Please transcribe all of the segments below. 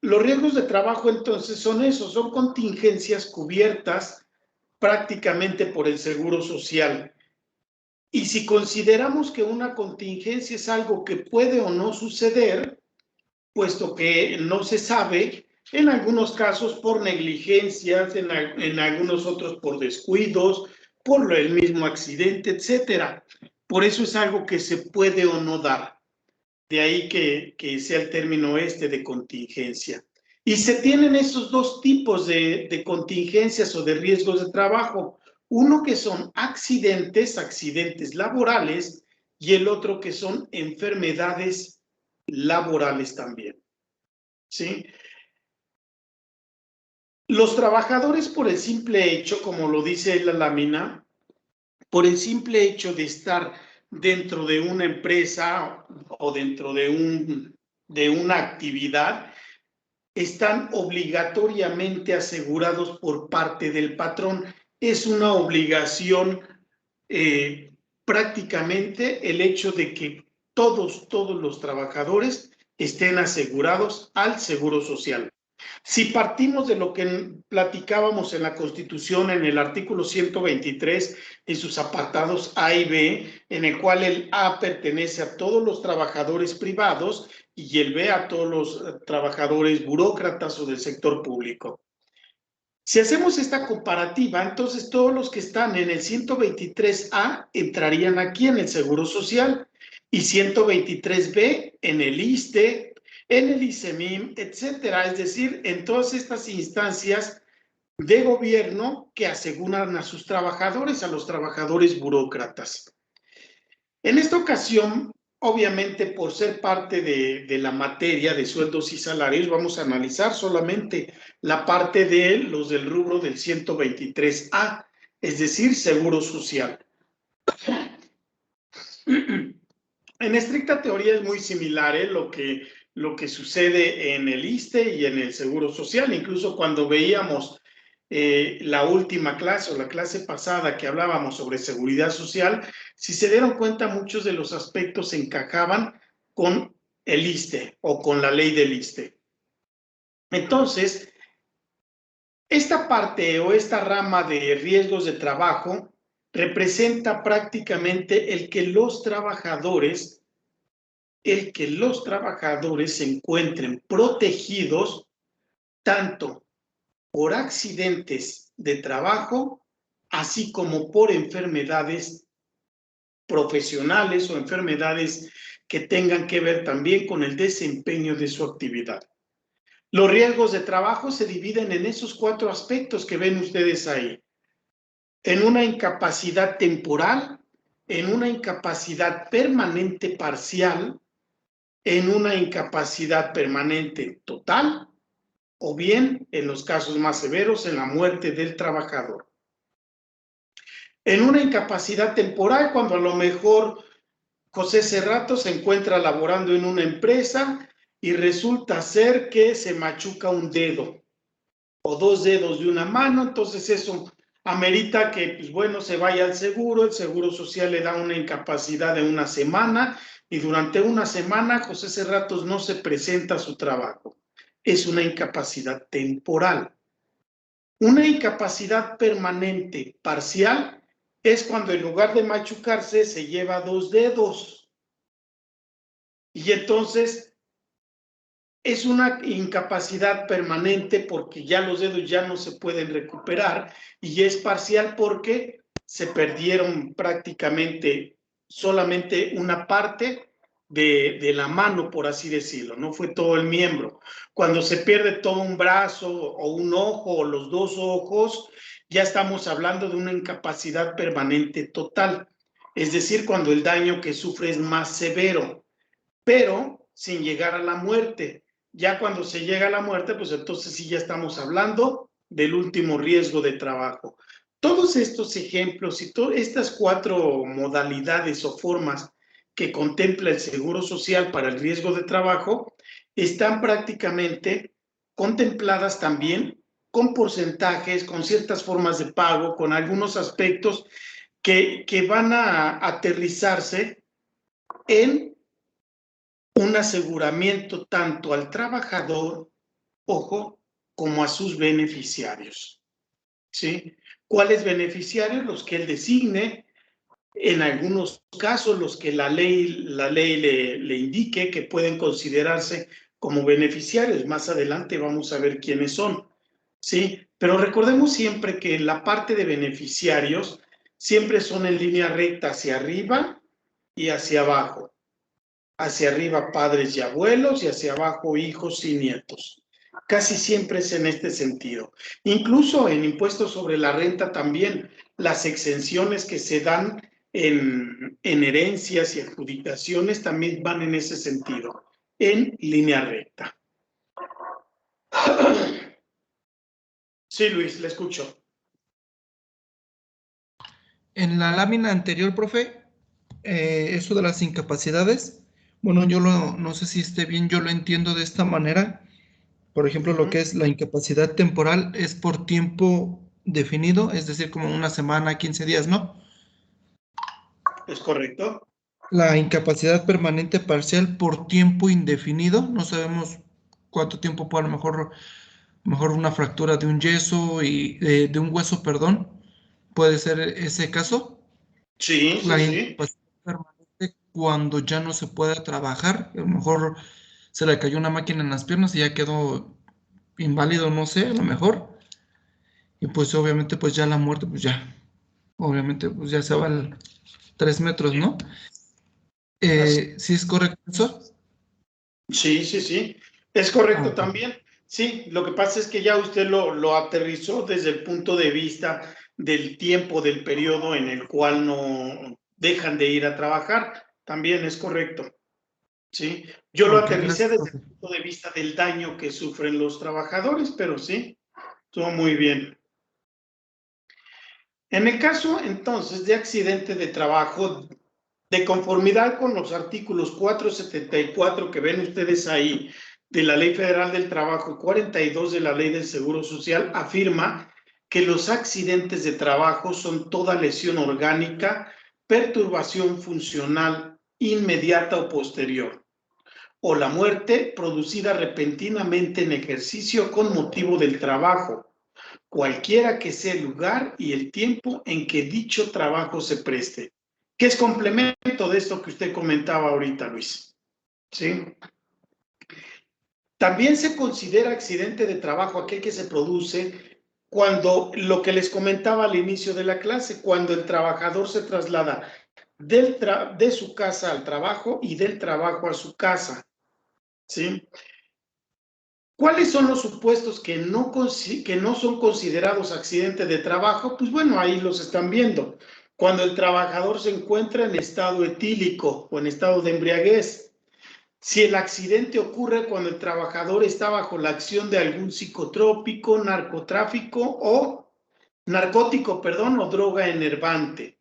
Los riesgos de trabajo entonces son esos, son contingencias cubiertas prácticamente por el Seguro Social. Y si consideramos que una contingencia es algo que puede o no suceder, puesto que no se sabe, en algunos casos por negligencias, en algunos otros por descuidos, por el mismo accidente, etcétera. Por eso es algo que se puede o no dar. De ahí que sea el término de contingencia. Y se tienen esos dos tipos de contingencias o de riesgos de trabajo. Uno que son accidentes laborales, y el otro que son enfermedades laborales también. ¿Sí? Los trabajadores, por el simple hecho, como lo dice la lámina, por el simple hecho de estar dentro de una empresa o dentro de una actividad, están obligatoriamente asegurados por parte del patrón. Es una obligación prácticamente el hecho de que todos los trabajadores estén asegurados al Seguro Social. Si partimos de lo que platicábamos en la Constitución, en el artículo 123, en sus apartados A y B, en el cual el A pertenece a todos los trabajadores privados y el B a todos los trabajadores burócratas o del sector público. Si hacemos esta comparativa, entonces todos los que están en el 123A entrarían aquí en el Seguro Social y 123B en el ISSSTE, en el ISEMIM, etcétera. Es decir, en todas estas instancias de gobierno que aseguran a sus trabajadores, a los trabajadores burócratas. En esta ocasión, obviamente por ser parte de la materia de sueldos y salarios, vamos a analizar solamente la parte de los del rubro del 123A, es decir, Seguro Social. En estricta teoría es muy similar lo que sucede en el ISSSTE y en el Seguro Social. Incluso cuando veíamos la última clase o la clase pasada que hablábamos sobre seguridad social, si se dieron cuenta, muchos de los aspectos se encajaban con el ISSSTE o con la ley del ISSSTE. Entonces, esta parte o esta rama de riesgos de trabajo representa prácticamente el que los trabajadores se encuentren protegidos tanto por accidentes de trabajo, así como por enfermedades profesionales o enfermedades que tengan que ver también con el desempeño de su actividad. Los riesgos de trabajo se dividen en esos 4 aspectos que ven ustedes ahí. En una incapacidad temporal, en una incapacidad permanente parcial, en una incapacidad permanente total, o bien, en los casos más severos, en la muerte del trabajador. En una incapacidad temporal, cuando a lo mejor José Cerrato se encuentra laborando en una empresa y resulta ser que se machuca un dedo o 2 dedos de una mano, entonces eso amerita que, pues bueno, se vaya al seguro, el Seguro Social le da una incapacidad de una semana y durante una semana José Cerratos no se presenta a su trabajo. Es una incapacidad temporal. Una incapacidad permanente parcial es cuando en lugar de machucarse se lleva 2 dedos. Y entonces es una incapacidad permanente porque ya los dedos ya no se pueden recuperar, y es parcial porque se perdieron prácticamente solamente una parte de la mano, por así decirlo, no fue todo el miembro. Cuando se pierde todo un brazo o un ojo o los 2 ojos, ya estamos hablando de una incapacidad permanente total, es decir, cuando el daño que sufre es más severo, pero sin llegar a la muerte. Ya cuando se llega a la muerte, pues entonces sí ya estamos hablando del último riesgo de trabajo. Todos estos ejemplos y todas estas 4 modalidades o formas que contempla el Seguro Social para el riesgo de trabajo están prácticamente contempladas también con porcentajes, con ciertas formas de pago, con algunos aspectos que van a aterrizarse en un aseguramiento tanto al trabajador, ojo, como a sus beneficiarios. ¿Sí? ¿Cuáles beneficiarios? Los que él designe, en algunos casos los que la ley le indique que pueden considerarse como beneficiarios. Más adelante vamos a ver quiénes son. ¿Sí? Pero recordemos siempre que la parte de beneficiarios siempre son en línea recta hacia arriba y hacia abajo. Hacia arriba padres y abuelos y hacia abajo hijos y nietos. Casi siempre es en este sentido. Incluso en impuestos sobre la renta también, las exenciones que se dan en herencias y adjudicaciones también van en ese sentido, en línea recta. Sí, Luis, le escucho. En la lámina anterior, profe, eso de las incapacidades, bueno, no sé si esté bien, yo lo entiendo de esta manera. Por ejemplo, lo que es la incapacidad temporal es por tiempo definido, es decir, como una semana, 15 días, ¿no? ¿Es correcto? La incapacidad permanente parcial por tiempo indefinido, no sabemos cuánto tiempo puede, a lo mejor una fractura de un yeso y de un hueso, perdón, puede ser ese caso. Sí, sí, La sí. incapacidad permanente cuando ya no se puede trabajar, a lo mejor se le cayó una máquina en las piernas y ya quedó inválido, no sé, a lo mejor. Y pues obviamente pues ya la muerte, pues ya, obviamente pues ya se va al 3 metros, ¿no? ¿Sí es correcto eso? Sí, sí, sí. Es Ah, correcto ok. también. Sí, lo que pasa es que ya usted lo aterrizó desde el punto de vista del tiempo, del periodo en el cual no dejan de ir a trabajar. También es correcto. Sí. Yo lo Ok, aterricé gracias, desde el profe. punto de vista del daño que sufren los trabajadores, pero sí, estuvo muy bien. En el caso entonces de accidente de trabajo, de conformidad con los artículos 474 que ven ustedes ahí de la Ley Federal del Trabajo y 42 de la Ley del Seguro Social, afirma que los accidentes de trabajo son toda lesión orgánica, perturbación funcional inmediata o posterior, o la muerte producida repentinamente en ejercicio con motivo del trabajo, cualquiera que sea el lugar y el tiempo en que dicho trabajo se preste, que es complemento de esto que usted comentaba ahorita, Luis. ¿Sí? También se considera accidente de trabajo aquel que se produce cuando, lo que les comentaba al inicio de la clase, cuando el trabajador se traslada de su casa al trabajo y del trabajo a su casa. ¿Sí? ¿Cuáles son los supuestos que no son considerados accidentes de trabajo? Pues bueno, ahí los están viendo. Cuando el trabajador se encuentra en estado etílico o en estado de embriaguez. Si el accidente ocurre cuando el trabajador está bajo la acción de algún psicotrópico, narcótico, perdón, o droga enervante.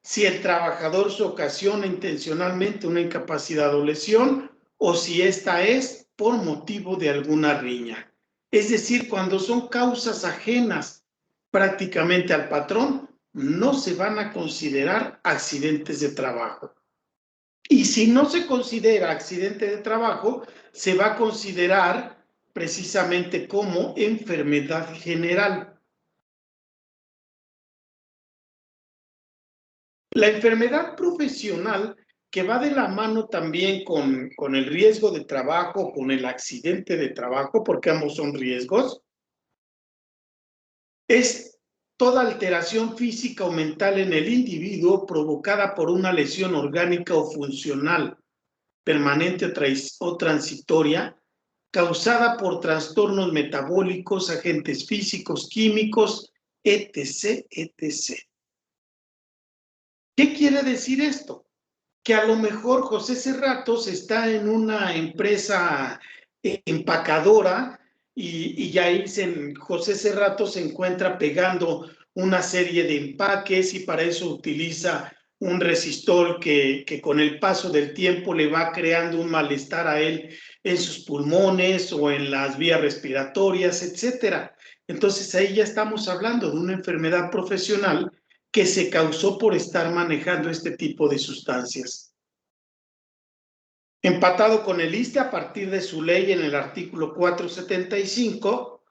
Si el trabajador se ocasiona intencionalmente una incapacidad o lesión, o si esta es por motivo de alguna riña. Es decir, cuando son causas ajenas prácticamente al patrón, no se van a considerar accidentes de trabajo. Y si no se considera accidente de trabajo, se va a considerar precisamente como enfermedad general. La enfermedad profesional, que va de la mano también con el riesgo de trabajo, con el accidente de trabajo, porque ambos son riesgos, es toda alteración física o mental en el individuo provocada por una lesión orgánica o funcional, permanente o transitoria, causada por trastornos metabólicos, agentes físicos, químicos, etc., etc. ¿Qué quiere decir esto? Que a lo mejor José Cerratos está en una empresa empacadora y ya ahí José Cerratos se encuentra pegando una serie de empaques y para eso utiliza un resistor que con el paso del tiempo le va creando un malestar a él en sus pulmones o en las vías respiratorias, etcétera. Entonces ahí ya estamos hablando de una enfermedad profesional que se causó por estar manejando este tipo de sustancias. Empatado con el ISSSTE a partir de su ley en el artículo 475,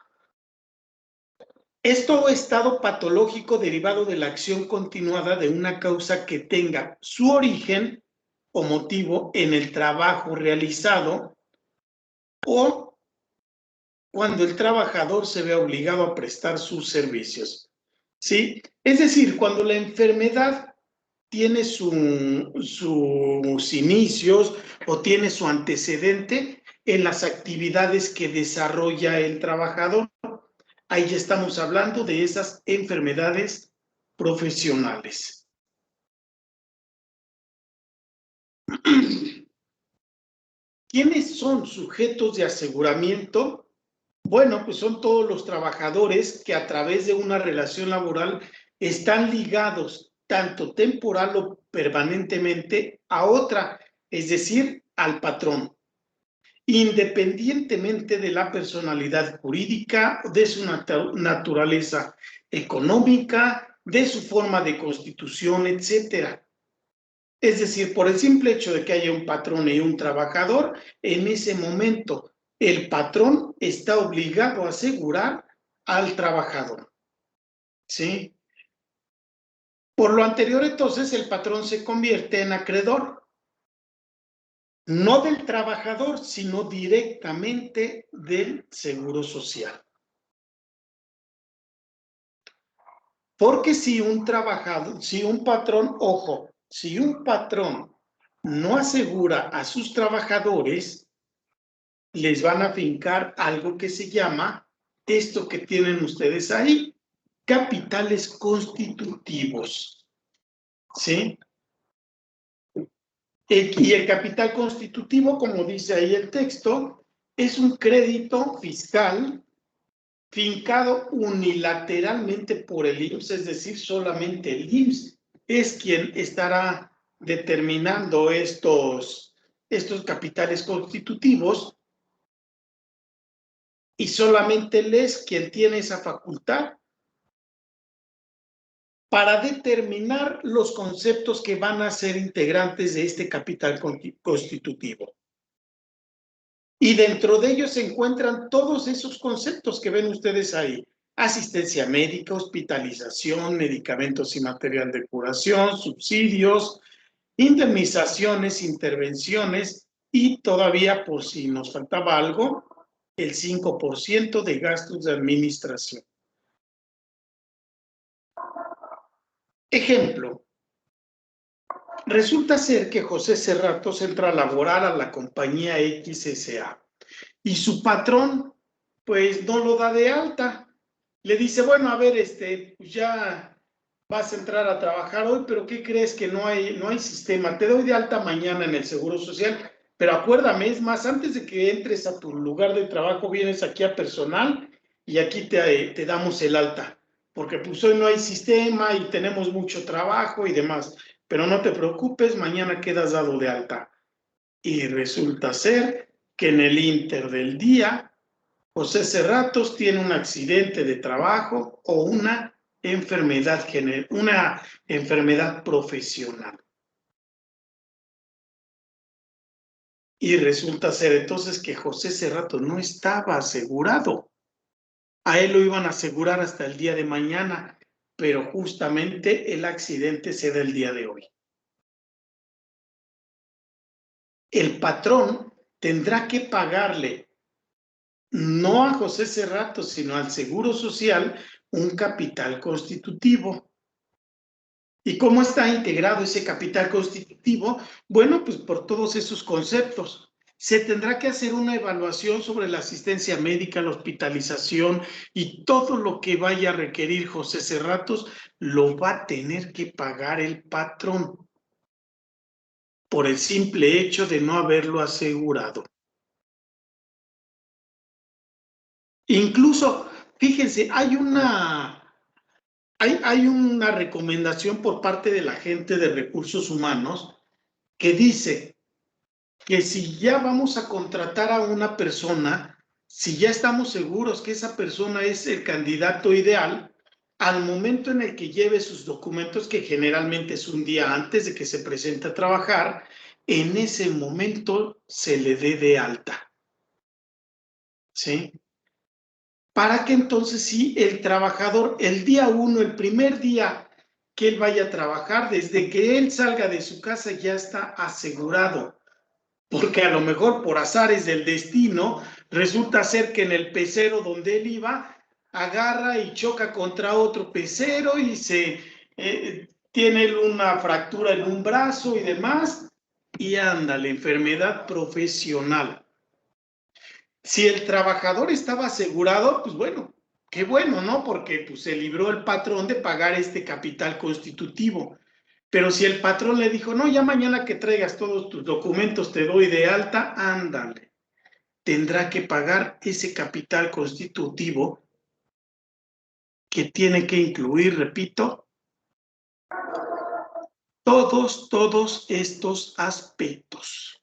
es todo estado patológico derivado de la acción continuada de una causa que tenga su origen o motivo en el trabajo realizado o cuando el trabajador se ve obligado a prestar sus servicios. ¿Sí? Es decir, cuando la enfermedad tiene sus inicios o tiene su antecedente en las actividades que desarrolla el trabajador. Ahí ya estamos hablando de esas enfermedades profesionales. ¿Quiénes son sujetos de aseguramiento? Bueno, pues son todos los trabajadores que a través de una relación laboral están ligados tanto temporal o permanentemente a otra, es decir, al patrón, independientemente de la personalidad jurídica, de su naturaleza económica, de su forma de constitución, etcétera. Es decir, por el simple hecho de que haya un patrón y un trabajador, en ese momento el patrón está obligado a asegurar al trabajador. ¿Sí? Por lo anterior, entonces, el patrón se convierte en acreedor, no del trabajador, sino directamente del Seguro Social. Porque si un trabajador, si un patrón, ojo, si un patrón no asegura a sus trabajadores, les van a fincar algo que se llama, esto que tienen ustedes ahí, capitales constitutivos. ¿Sí? Y el capital constitutivo, como dice ahí el texto, es un crédito fiscal fincado unilateralmente por el IMSS, es decir, solamente el IMSS es quien estará determinando estos capitales constitutivos y solamente él es quien tiene esa facultad para determinar los conceptos que van a ser integrantes de este capital constitutivo. Y dentro de ellos se encuentran todos esos conceptos que ven ustedes ahí. Asistencia médica, hospitalización, medicamentos y material de curación, subsidios, indemnizaciones, intervenciones y todavía, por si nos faltaba algo, el 5% de gastos de administración. Ejemplo. Resulta ser que José Cerratos entra a laborar a la compañía XSA y su patrón pues no lo da de alta. Le dice, bueno, a ver, pues ya vas a entrar a trabajar hoy, pero ¿qué crees? Que no hay sistema. Te doy de alta mañana en el Seguro Social, pero acuérdame, es más, antes de que entres a tu lugar de trabajo, vienes aquí a personal y aquí te damos el alta, porque pues hoy no hay sistema y tenemos mucho trabajo y demás, pero no te preocupes, mañana quedas dado de alta. Y resulta ser que en el inter del día, José Cerratos tiene un accidente de trabajo o una enfermedad profesional. Y resulta ser entonces que José Cerratos no estaba asegurado. A él lo iban a asegurar hasta el día de mañana, pero justamente el accidente se da el día de hoy. El patrón tendrá que pagarle no a José Cerratos, sino al Seguro Social, un capital constitutivo. ¿Y cómo está integrado ese capital constitutivo? Bueno, pues por todos esos conceptos. Se tendrá que hacer una evaluación sobre la asistencia médica, la hospitalización y todo lo que vaya a requerir José Cerratos, lo va a tener que pagar el patrón por el simple hecho de no haberlo asegurado. Incluso, fíjense, hay una recomendación por parte de la gente de recursos humanos que dice que si ya vamos a contratar a una persona, si ya estamos seguros que esa persona es el candidato ideal, al momento en el que lleve sus documentos, que generalmente es un día antes de que se presente a trabajar, en ese momento se le dé de alta. ¿Sí? Para que entonces sí el trabajador, el día 1, el primer día que él vaya a trabajar, desde que él salga de su casa ya está asegurado. Porque a lo mejor por azares del destino, resulta ser que en el pecero donde él iba, agarra y choca contra otro pecero y tiene una fractura en un brazo y demás, y anda, la enfermedad profesional. Si el trabajador estaba asegurado, pues bueno, qué bueno, ¿no? Porque pues, se libró el patrón de pagar este capital constitutivo. Pero si el patrón le dijo, no, ya mañana que traigas todos tus documentos te doy de alta, ándale. Tendrá que pagar ese capital constitutivo que tiene que incluir, repito, todos estos aspectos.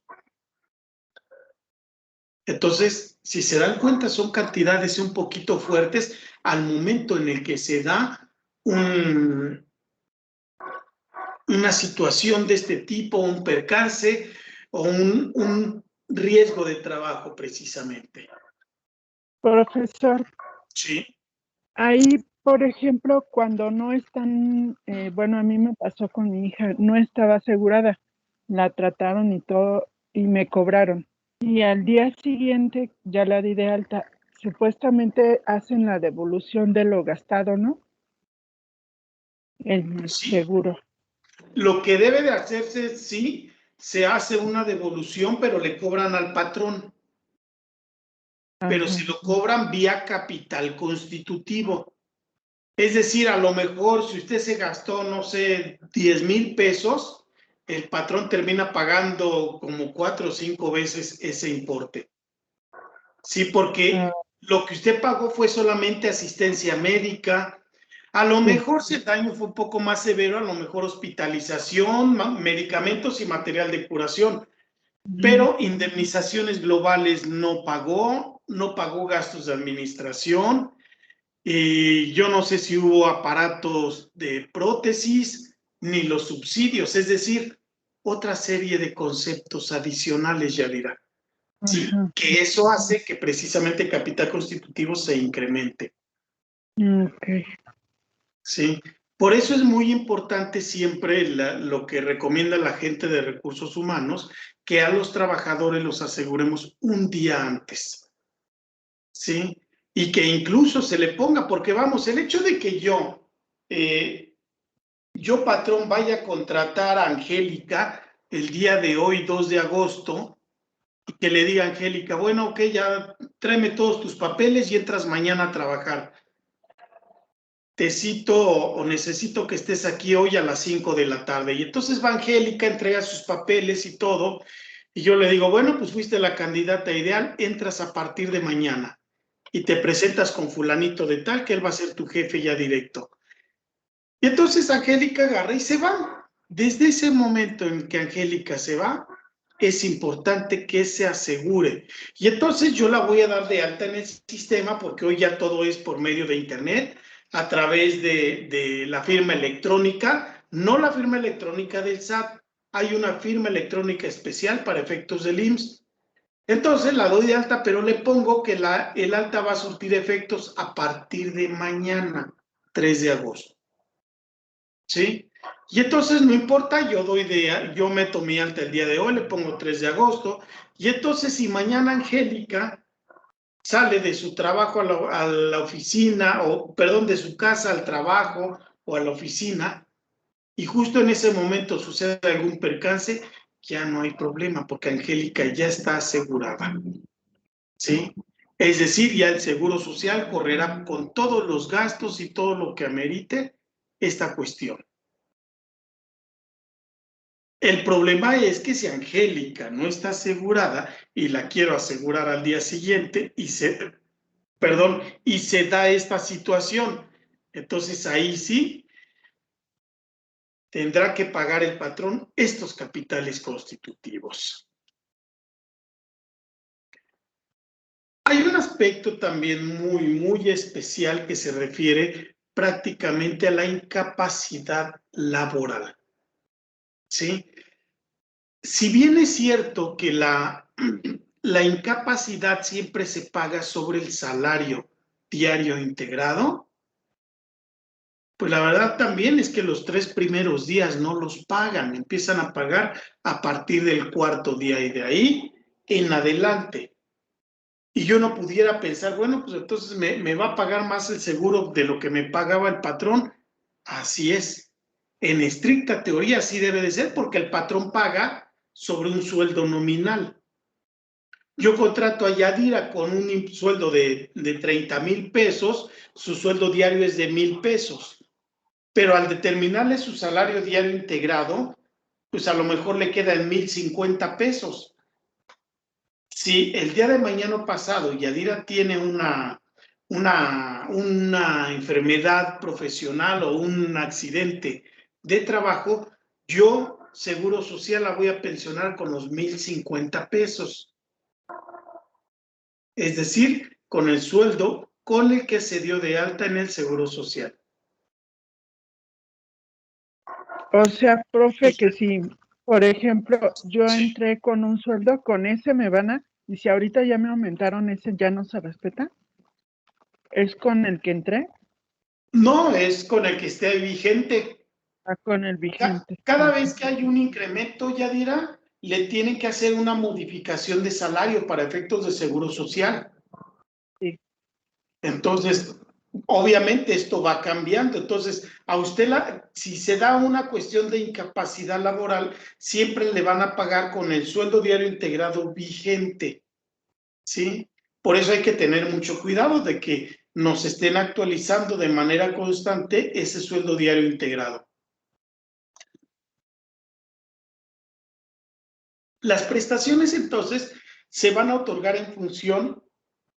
Entonces, si se dan cuenta, son cantidades un poquito fuertes al momento en el que se da una situación de este tipo, un percance o un riesgo de trabajo precisamente. Profesor, Sí. ahí, por ejemplo, cuando no están, bueno, a mí me pasó con mi hija, no estaba asegurada, la trataron y todo, y me cobraron. Y al día siguiente ya la di de alta. Supuestamente hacen la devolución de lo gastado, ¿no? El Sí. seguro. Lo que debe de hacerse, sí, se hace una devolución, pero le cobran al patrón. Pero si lo cobran vía capital constitutivo. Es decir, a lo mejor si usted se gastó, no sé, 10,000 pesos, el patrón termina pagando como 4 o 5 veces ese importe. Sí, porque lo que usted pagó fue solamente asistencia médica. A lo mejor si el daño fue un poco más severo, a lo mejor hospitalización, medicamentos y material de curación. Pero indemnizaciones globales no pagó gastos de administración. Y yo no sé si hubo aparatos de prótesis ni los subsidios, es decir, otra serie de conceptos adicionales, Yadira. Sí, que eso hace que precisamente el capital constitutivo se incremente. Okay. Sí, por eso es muy importante siempre lo que recomienda la gente de recursos humanos, que a los trabajadores los aseguremos un día antes. ¿Sí? Y que incluso se le ponga, porque vamos, el hecho de que yo patrón, vaya a contratar a Angélica el día de hoy, 2 de agosto, y que le diga a Angélica, bueno, ok, ya tráeme todos tus papeles y entras mañana a trabajar. Te cito o necesito que estés aquí hoy a las 5 de la tarde. Y entonces va Angélica, entrega sus papeles y todo, y yo le digo, bueno, pues fuiste la candidata ideal, entras a partir de mañana y te presentas con fulanito de tal, que él va a ser tu jefe ya directo. Y entonces Angélica agarra y se va. Desde ese momento en que Angélica se va, es importante que se asegure. Y entonces yo la voy a dar de alta en el sistema porque hoy ya todo es por medio de internet, a través de la firma electrónica, no la firma electrónica del SAT. Hay una firma electrónica especial para efectos del IMSS. Entonces la doy de alta, pero le pongo que el alta va a surtir efectos a partir de mañana, 3 de agosto. ¿Sí? Y entonces no importa, yo meto mi alta el día de hoy, le pongo 3 de agosto, y entonces si mañana Angélica sale de su trabajo a la oficina, o perdón, de su casa al trabajo o a la oficina, y justo en ese momento sucede algún percance, ya no hay problema, porque Angélica ya está asegurada. ¿Sí? Es decir, ya el Seguro Social correrá con todos los gastos y todo lo que amerite esta cuestión. El problema es que si Angélica no está asegurada y la quiero asegurar al día siguiente y se da esta situación, entonces ahí sí tendrá que pagar el patrón estos capitales constitutivos. Hay un aspecto también muy especial que se refiere prácticamente a la incapacidad laboral. ¿Sí? si bien es cierto que la incapacidad siempre se paga sobre el salario diario integrado, pues la verdad también es que los 3 primeros días no los pagan, empiezan a pagar a partir del 4º día y de ahí en adelante. Y yo no pudiera pensar, bueno, pues entonces me va a pagar más el seguro de lo que me pagaba el patrón. Así es. En estricta teoría así debe de ser, porque el patrón paga sobre un sueldo nominal. Yo contrato a Yadira con un sueldo de 30,000 pesos, su sueldo diario es de 1,000 pesos. Pero al determinarle su salario diario integrado, pues a lo mejor le queda en 1,050 pesos. Si el día de mañana pasado Yadira tiene una enfermedad profesional o un accidente de trabajo, yo, Seguro Social, la voy a pensionar con los 1,050 pesos. Es decir, con el sueldo con el que se dio de alta en el Seguro Social. O sea, profe, que si, por ejemplo, yo Sí. entré con un sueldo, con ese me van a, y si ahorita ya me aumentaron ese, ¿ya no se respeta? ¿Es con el que entré? No, es con el que esté vigente. Con el vigente. Cada vez que hay un incremento, Yadira, le tienen que hacer una modificación de salario para efectos de Seguro Social. Sí. Entonces, obviamente esto va cambiando. Entonces, a usted, si se da una cuestión de incapacidad laboral, siempre le van a pagar con el sueldo diario integrado vigente, ¿sí? Por eso hay que tener mucho cuidado de que nos estén actualizando de manera constante ese sueldo diario integrado. Las prestaciones, entonces, se van a otorgar en función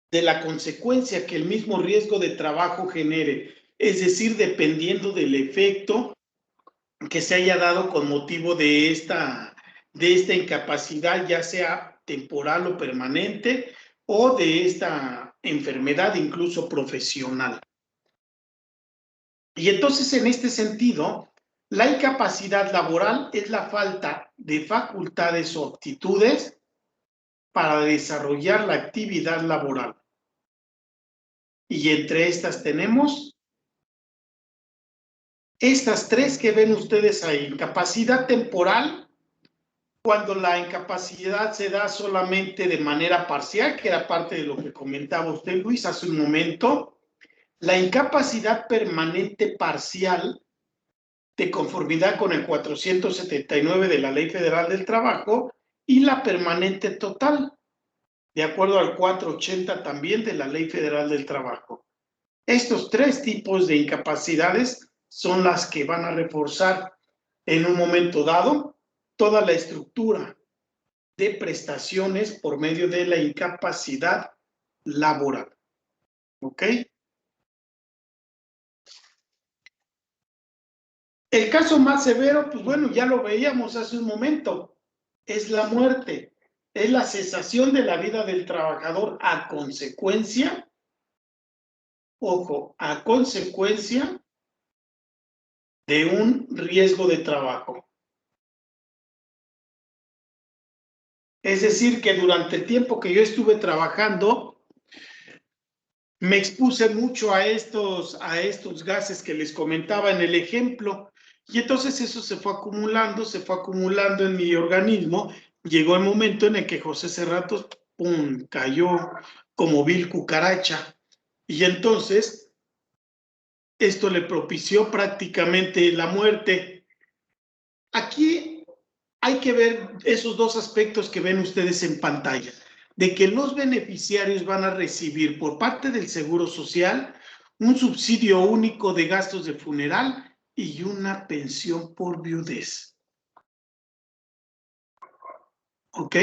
de la consecuencia que el mismo riesgo de trabajo genere, es decir, dependiendo del efecto que se haya dado con motivo de esta incapacidad, ya sea temporal o permanente, o de esta enfermedad incluso profesional. Y entonces, en este sentido, la incapacidad laboral es la falta de facultades o aptitudes para desarrollar la actividad laboral. Y entre estas tenemos estas 3 que ven ustedes ahí: incapacidad temporal, cuando la incapacidad se da solamente de manera parcial, que era parte de lo que comentaba usted, Luis, hace un momento. La incapacidad permanente parcial, de conformidad con el 479 de la Ley Federal del Trabajo, y la permanente total, de acuerdo al 480 también de la Ley Federal del Trabajo. Estos 3 tipos de incapacidades son las que van a reforzar en un momento dado toda la estructura de prestaciones por medio de la incapacidad laboral. ¿Ok? El caso más severo, pues bueno, ya lo veíamos hace un momento, es la muerte, es la cesación de la vida del trabajador a consecuencia, ojo, a consecuencia de un riesgo de trabajo. Es decir, que durante el tiempo que yo estuve trabajando, me expuse mucho a estos gases que les comentaba en el ejemplo, y entonces eso se fue acumulando en mi organismo. Llegó el momento en el que José Cerratos, ¡pum!, cayó como vil cucaracha, y entonces esto le propició prácticamente la muerte. Aquí hay que ver esos 2 aspectos que ven ustedes en pantalla, de que los beneficiarios van a recibir por parte del Seguro Social un subsidio único de gastos de funeral y una pensión por viudez. ¿Ok?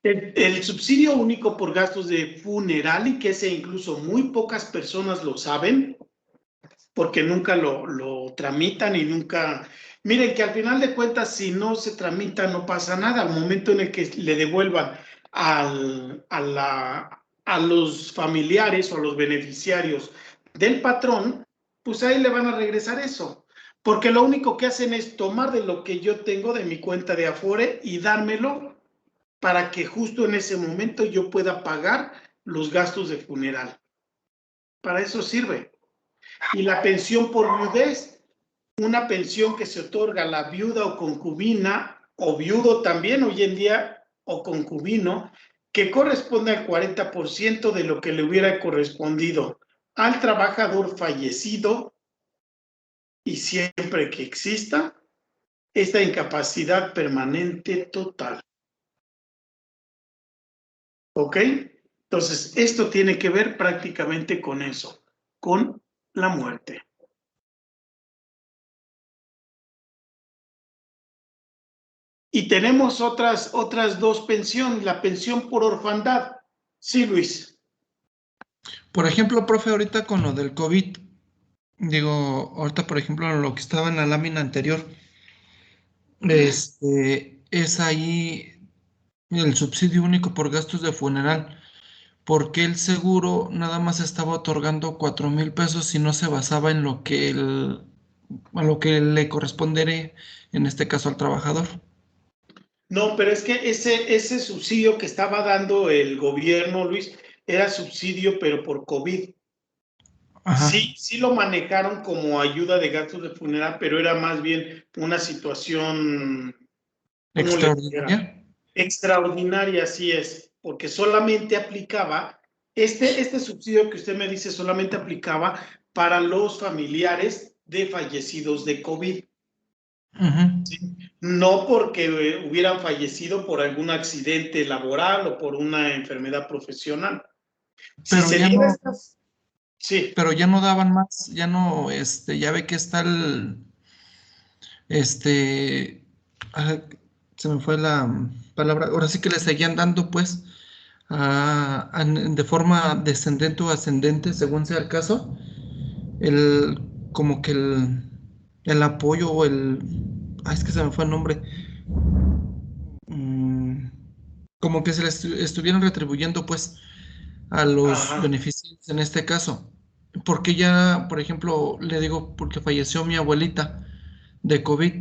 El subsidio único por gastos de funeral, y que ese incluso muy pocas personas lo saben, porque nunca lo tramitan y nunca... Miren que al final de cuentas, si no se tramita, no pasa nada. Al momento en el que le devuelvan a los familiares o a los beneficiarios del patrón, pues ahí le van a regresar eso. Porque lo único que hacen es tomar de lo que yo tengo de mi cuenta de Afore y dármelo para que justo en ese momento yo pueda pagar los gastos de funeral. Para eso sirve. Y la pensión por viudez, una pensión que se otorga a la viuda o concubina, o viudo también hoy en día, o concubino, que corresponde al 40% de lo que le hubiera correspondido al trabajador fallecido, y siempre que exista esta incapacidad permanente total. ¿Ok? Entonces, esto tiene que ver prácticamente con eso, con la muerte. Y tenemos otras dos pensiones, la pensión por orfandad. Sí, Luis. Por ejemplo, profe, ahorita con lo del COVID, digo, ahorita por ejemplo lo que estaba en la lámina anterior, es ahí el subsidio único por gastos de funeral. ¿Por qué el seguro nada más estaba otorgando 4,000 pesos y no se basaba en lo que a lo que le correspondería, en este caso al trabajador? No, pero es que ese subsidio que estaba dando el gobierno, Luis, era subsidio, pero por COVID. Ajá, Sí lo manejaron como ayuda de gastos de funeral, pero era más bien una situación, ¿cómo le dijera? extraordinaria. Extraordinaria, así es, porque solamente aplicaba, este subsidio que usted me dice solamente aplicaba para los familiares de fallecidos de COVID. Ujú. ¿Sí? No porque hubieran fallecido por algún accidente laboral o por una enfermedad profesional. Si Pero se ya diera no, estas, sí, pero ya no daban más, ya no, ya ve que está este, ah, se me fue la palabra, ahora sí que le seguían dando pues de forma descendente o ascendente, según sea el caso, el, como que el apoyo o es que se me fue el nombre. Mm, como que se les estuvieran retribuyendo pues a los ajá. beneficiarios en este caso. Porque ya, por ejemplo, le digo, porque falleció mi abuelita de COVID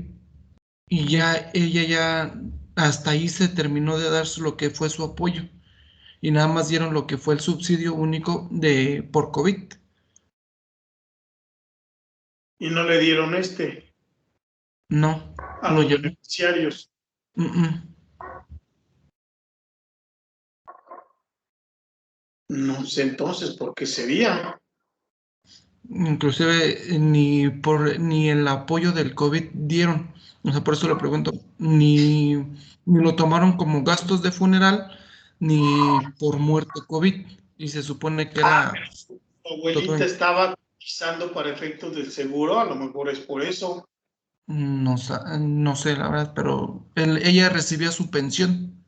y ya ella ya hasta ahí se terminó de dar lo que fue su apoyo y nada más dieron lo que fue el subsidio único de por COVID. Y no le dieron No, a no los llegó. beneficiarios. Mm, mm. No sé entonces por qué sería. Inclusive ni el apoyo del COVID dieron. O sea, por eso le pregunto, ni lo tomaron como gastos de funeral, ni por muerte COVID. Y se supone que Ah, era pero su abuelita totalmente, estaba cotizando para efectos del seguro, a lo mejor es por eso. no sé la verdad, pero ella recibía su pensión.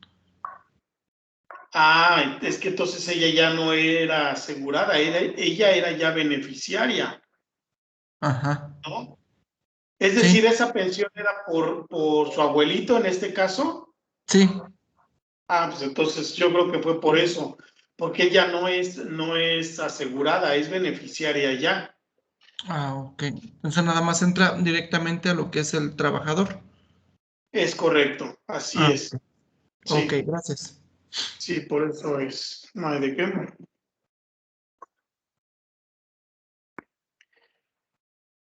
Ah, es que entonces ella ya no era asegurada, ella era ya beneficiaria, Ajá. ¿no? Es Sí, decir, esa pensión era por su abuelito en este caso. sí. Ah, pues entonces yo creo que fue por eso, porque ella no es asegurada, es beneficiaria ya. Ah, ok. Entonces nada más entra directamente a lo que es el trabajador. Es correcto, así Ah, es. ok, Sí, gracias. sí, por eso es. No hay de qué.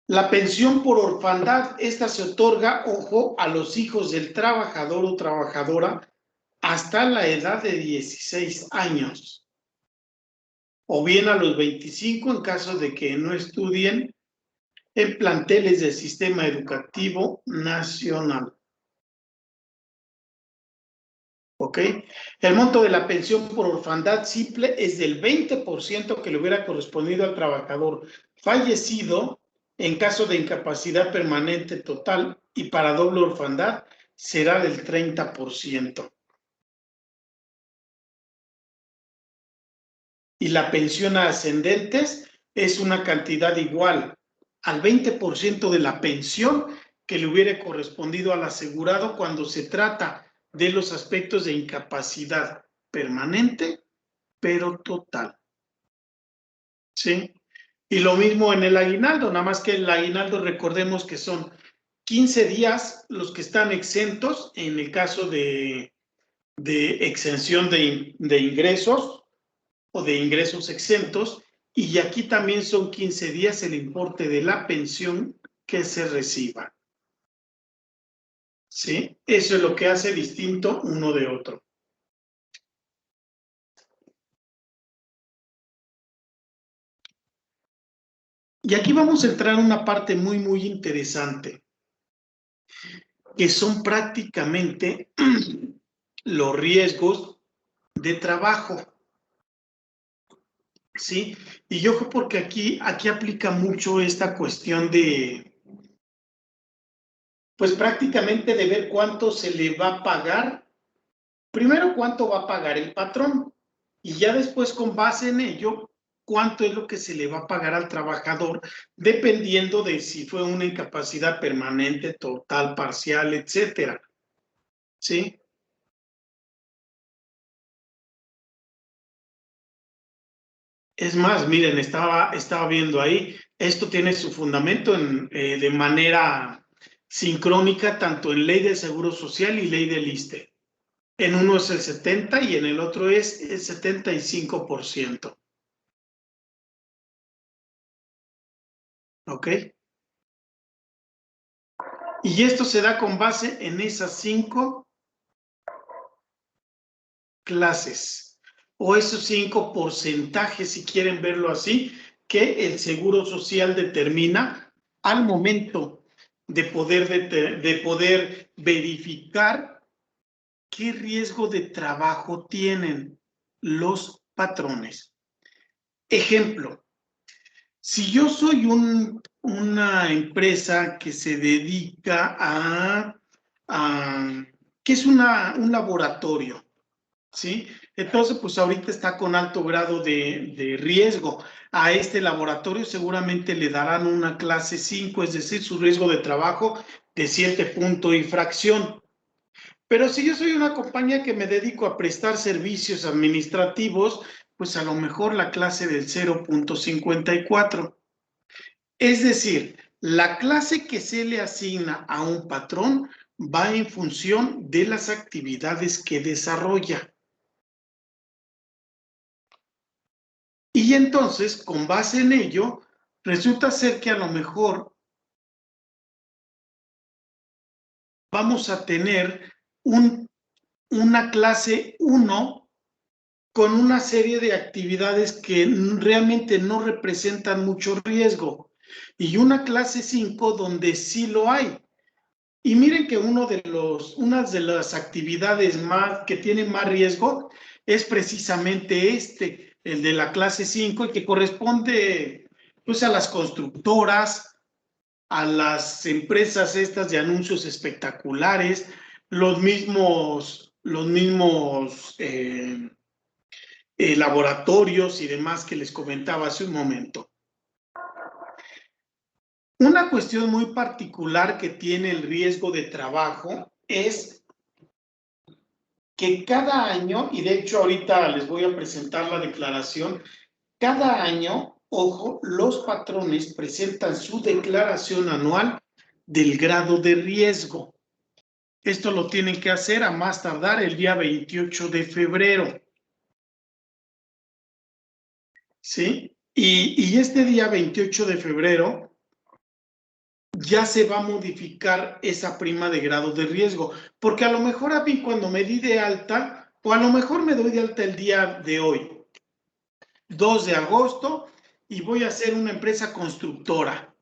La pensión por orfandad, esta se otorga, ojo, a los hijos del trabajador o trabajadora hasta la edad de 16 años, o bien a los 25 en caso de que no estudien en planteles del sistema educativo nacional. ¿Ok? El monto de la pensión por orfandad simple es del 20% que le hubiera correspondido al trabajador fallecido en caso de incapacidad permanente total, y para doble orfandad será del 30%. Y la pensión a ascendentes es una cantidad igual al 20% de la pensión que le hubiera correspondido al asegurado cuando se trata de los aspectos de incapacidad permanente pero total. ¿Sí? Y lo mismo en el aguinaldo, nada más que el aguinaldo recordemos que son 15 días los que están exentos en el caso de exención de ingresos o de ingresos exentos, y aquí también son 15 días el importe de la pensión que se reciba. ¿Sí? Eso es lo que hace distinto uno de otro. Y aquí vamos a entrar en una parte muy, muy interesante, que son prácticamente los riesgos de trabajo. ¿Sí? Y ojo, porque aquí aplica mucho esta cuestión de, pues prácticamente de ver cuánto se le va a pagar. Primero, cuánto va a pagar el patrón y ya después, con base en ello, cuánto es lo que se le va a pagar al trabajador, dependiendo de si fue una incapacidad permanente, total, parcial, etcétera. ¿Sí? Es más, miren, estaba viendo ahí, esto tiene su fundamento de manera sincrónica, tanto en ley del Seguro Social y ley del ISSSTE. En uno es el 70 y en el otro es el 75%. ¿Ok? Y esto se da con base en esas 5 clases o esos 5 porcentajes, si quieren verlo así, que el Seguro Social determina al momento de poder verificar qué riesgo de trabajo tienen los patrones. Ejemplo, si yo soy una empresa que se dedica que es un laboratorio, ¿sí? Entonces, pues ahorita está con alto grado de riesgo. A este laboratorio seguramente le darán una clase 5, es decir, su riesgo de trabajo de 7 puntos y fracción. Pero si yo soy una compañía que me dedico a prestar servicios administrativos, pues a lo mejor la clase del 0.54. Es decir, la clase que se le asigna a un patrón va en función de las actividades que desarrolla. Y entonces, con base en ello, resulta ser que a lo mejor vamos a tener una clase 1 con una serie de actividades que realmente no representan mucho riesgo y una clase 5 donde sí lo hay. Y miren que una de las actividades que tienen más riesgo es precisamente el de la clase 5, y que corresponde pues a las constructoras, a las empresas estas de anuncios espectaculares, los mismos laboratorios y demás que les comentaba hace un momento. Una cuestión muy particular que tiene el riesgo de trabajo es que cada año, y de hecho ahorita les voy a presentar la declaración, cada año, ojo, los patrones presentan su declaración anual del grado de riesgo. Esto lo tienen que hacer a más tardar el día 28 de febrero. ¿Sí? Y este día 28 de febrero ya se va a modificar esa prima de grado de riesgo, porque a lo mejor a mí cuando me di de alta, o a lo mejor me doy de alta el día de hoy, 2 de agosto, y voy a ser una empresa constructora,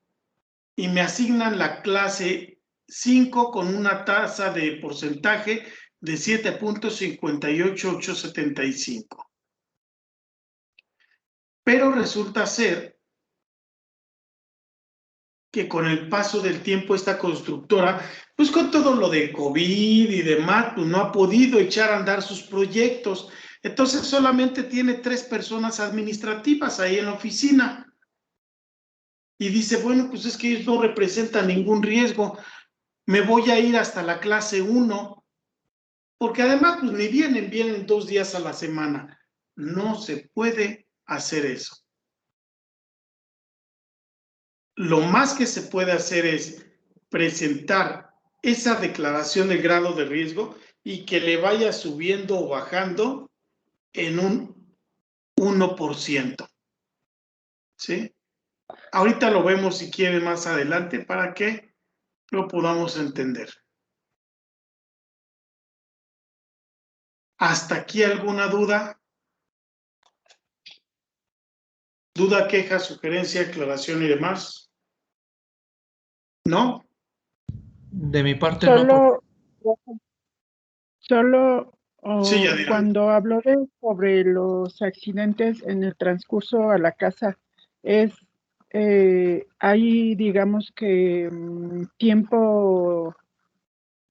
y me asignan la clase 5 con una tasa de porcentaje de 7.58875. Pero resulta ser que con el paso del tiempo esta constructora, pues con todo lo de COVID y demás, pues no ha podido echar a andar sus proyectos. Entonces solamente tiene 3 personas administrativas ahí en la oficina. Y dice, bueno, pues es que ellos no representan ningún riesgo. Me voy a ir hasta la clase 1, porque además pues ni vienen 2 días a la semana. No se puede hacer eso. lo más que se puede hacer es presentar esa declaración del grado de riesgo y que le vaya subiendo o bajando en un 1%. ¿Sí? Ahorita lo vemos si quiere más adelante para que lo podamos entender. ¿Hasta aquí alguna duda? ¿Duda, queja, sugerencia, aclaración y demás? ¿No? De mi parte no. Solo Sí, Yadira. cuando hablo sobre los accidentes en el transcurso a la casa, hay, digamos que tiempo,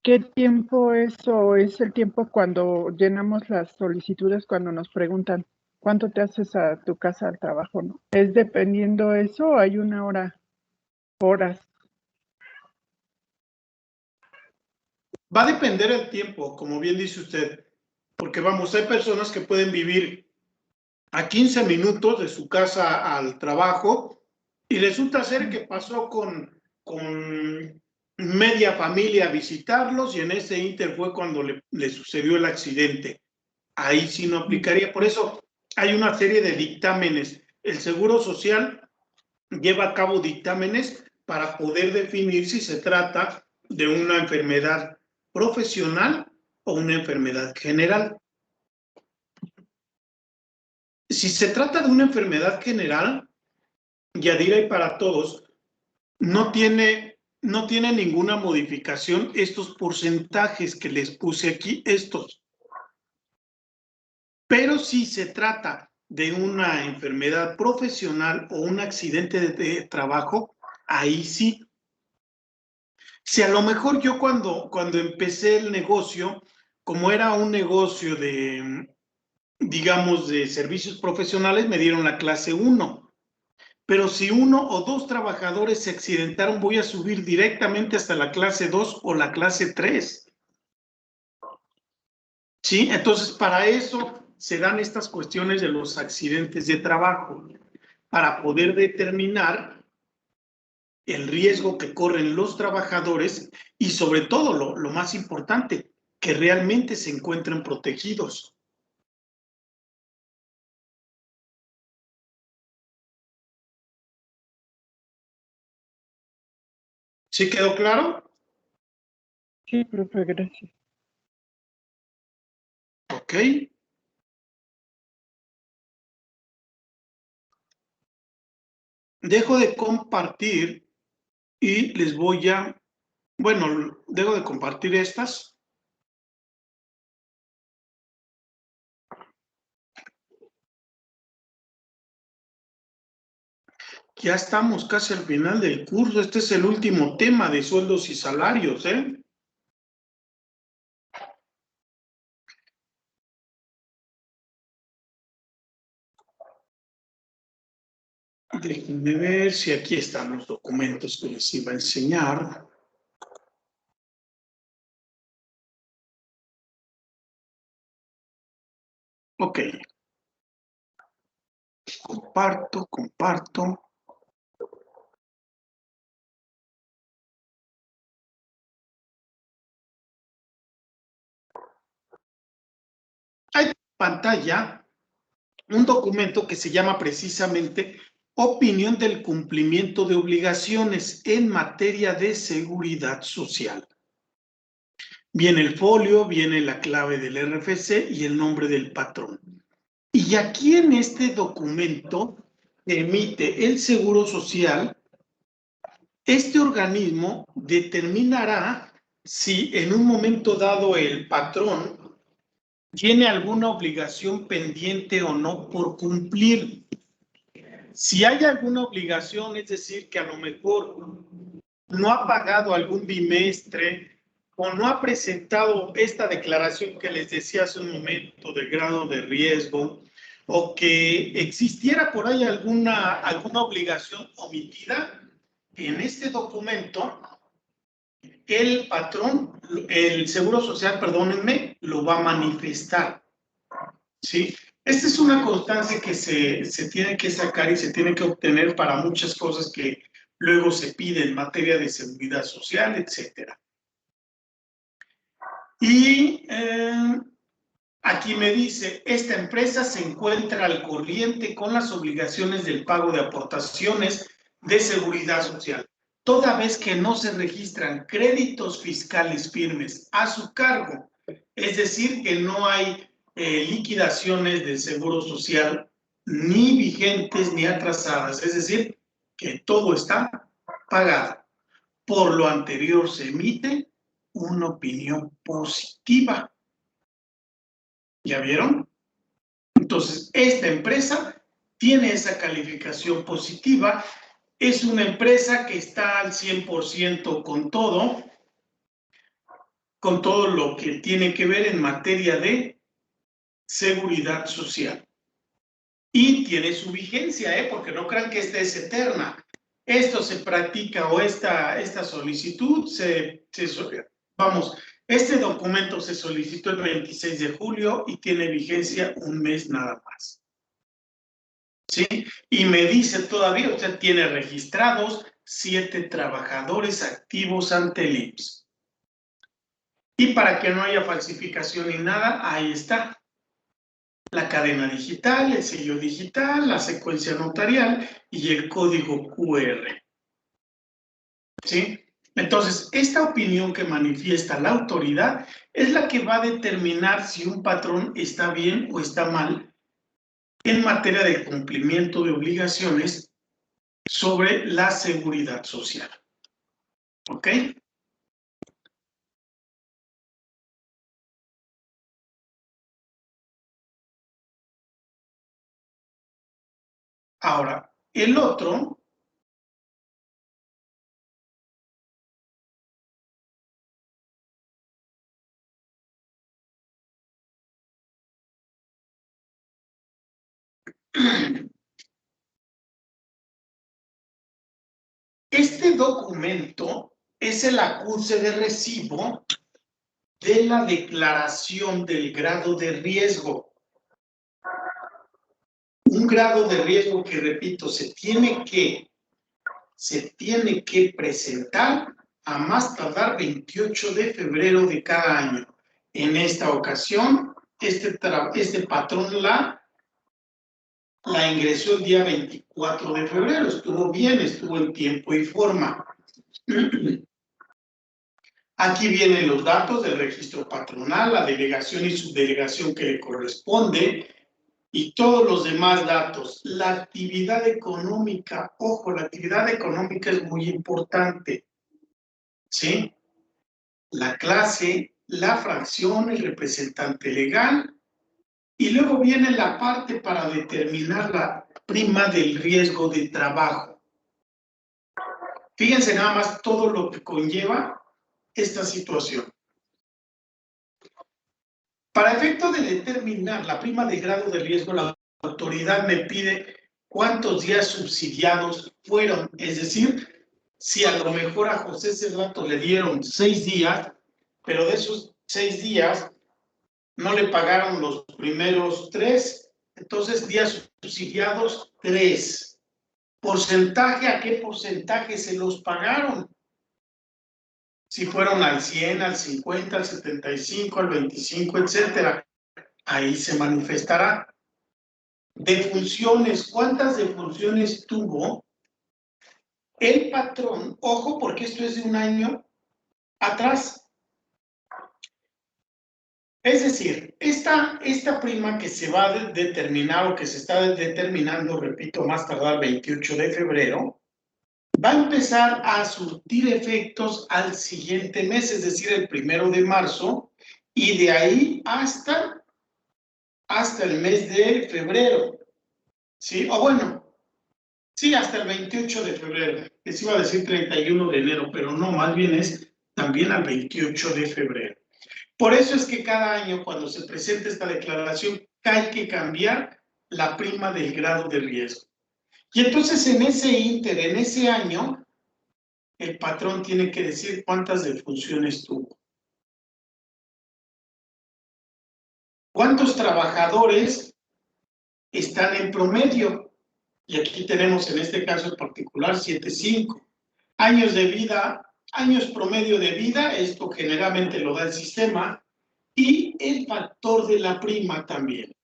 ¿qué tiempo es o es el tiempo cuando llenamos las solicitudes, cuando nos preguntan cuánto te haces a tu casa al trabajo, ¿no? ¿Es dependiendo eso o hay una hora, horas? Va a depender el tiempo, como bien dice usted, porque vamos, hay personas que pueden vivir a 15 minutos de su casa al trabajo y resulta ser que pasó con media familia a visitarlos y en ese inter fue cuando le sucedió el accidente. Ahí sí no aplicaría. Por eso hay una serie de dictámenes. El Seguro Social lleva a cabo dictámenes para poder definir si se trata de una enfermedad profesional o una enfermedad general. Si se trata de una enfermedad general, Yadira, y para todos, no tiene ninguna modificación estos porcentajes que les puse aquí, estos. Pero si se trata de una enfermedad profesional o un accidente de trabajo, ahí sí. Si a lo mejor yo cuando empecé el negocio, como era un negocio de, digamos, de servicios profesionales, me dieron la clase 1. Pero si 1 o 2 trabajadores se accidentaron, voy a subir directamente hasta la clase 2 o la clase 3. ¿Sí? Entonces, para eso se dan estas cuestiones de los accidentes de trabajo, para poder determinar el riesgo que corren los trabajadores y sobre todo lo más importante, que realmente se encuentren protegidos. ¿Sí quedó claro? Sí, profe, gracias. Ok. Dejo de compartir y les voy a, bueno, dejo de compartir estas. Ya estamos casi al final del curso. Este es el último tema de sueldos y salarios, ¿eh? Déjenme ver si aquí están los documentos que les iba a enseñar. Ok. Comparto. Hay en pantalla un documento que se llama precisamente Opinión del cumplimiento de obligaciones en materia de seguridad social. Viene el folio, viene la clave del RFC y el nombre del patrón. Y aquí en este documento emite el Seguro Social, este organismo determinará si en un momento dado el patrón tiene alguna obligación pendiente o no por cumplir. Si hay alguna obligación, es decir, que a lo mejor no ha pagado algún bimestre o no ha presentado esta declaración que les decía hace un momento del grado de riesgo, o que existiera por ahí alguna obligación omitida, en este documento el patrón, el Seguro Social, perdónenme, lo va a manifestar. ¿Sí? Esta es una constancia que se tiene que sacar y se tiene que obtener para muchas cosas que luego se pide en materia de seguridad social, etc. Y aquí me dice, esta empresa se encuentra al corriente con las obligaciones del pago de aportaciones de seguridad social, toda vez que no se registran créditos fiscales firmes a su cargo, es decir, que no hay liquidaciones del seguro social ni vigentes ni atrasadas, es decir, que todo está pagado. Por lo anterior se emite una opinión positiva. ¿Ya vieron? Entonces, esta empresa tiene esa calificación positiva, es una empresa que está al 100% con todo lo que tiene que ver en materia de seguridad social. Y tiene su vigencia, porque no crean que esta es eterna. Esto se practica o esta solicitud este documento se solicitó el 26 de julio y tiene vigencia un mes nada más. ¿Sí? Y me dice todavía, usted tiene registrados 7 trabajadores activos ante el IMSS. Y para que no haya falsificación ni nada, ahí está. La cadena digital, el sello digital, la secuencia notarial y el código QR. ¿Sí? Entonces, esta opinión que manifiesta la autoridad es la que va a determinar si un patrón está bien o está mal en materia de cumplimiento de obligaciones sobre la seguridad social. ¿Ok? Ahora, el otro este documento es el acuse de recibo de la declaración del grado de riesgo. Un grado de riesgo que, repito, se tiene que presentar a más tardar 28 de febrero de cada año. En esta ocasión, este patrón la ingresó el día 24 de febrero. Estuvo bien, estuvo en tiempo y forma. Aquí vienen los datos del registro patronal, la delegación y subdelegación que le corresponde y todos los demás datos. La actividad económica, ojo, la actividad económica es muy importante, ¿sí? La clase, la fracción, el representante legal y luego viene la parte para determinar la prima del riesgo de trabajo. Fíjense nada más todo lo que conlleva esta situación. Para efecto de determinar la prima de grado de riesgo, la autoridad me pide cuántos días subsidiados fueron. Es decir, si a lo mejor a José Cerrato le dieron 6 días, pero de esos 6 días no le pagaron los primeros 3, entonces días subsidiados 3. ¿Porcentaje? ¿A qué porcentaje se los pagaron? Si fueron al 100, al 50, al 75, al 25, etcétera. Ahí se manifestará. Defunciones, ¿cuántas defunciones tuvo el patrón? Ojo, porque esto es de un año atrás. Es decir, esta prima que se va a determinar o que se está determinando, repito, más tardar 28 de febrero, va a empezar a surtir efectos al siguiente mes, es decir, el 1 de marzo, y de ahí hasta el mes de febrero, ¿sí? O bueno, sí, hasta el 28 de febrero. Les iba a decir 31 de enero, pero no, más bien es también al 28 de febrero. Por eso es que cada año, cuando se presenta esta declaración, hay que cambiar la prima del grado de riesgo. Y entonces en ese año, el patrón tiene que decir cuántas defunciones tuvo. ¿Cuántos trabajadores están en promedio? Y aquí tenemos en este caso en particular 7.5. Años de vida, años promedio de vida, esto generalmente lo da el sistema, y el factor de la prima también.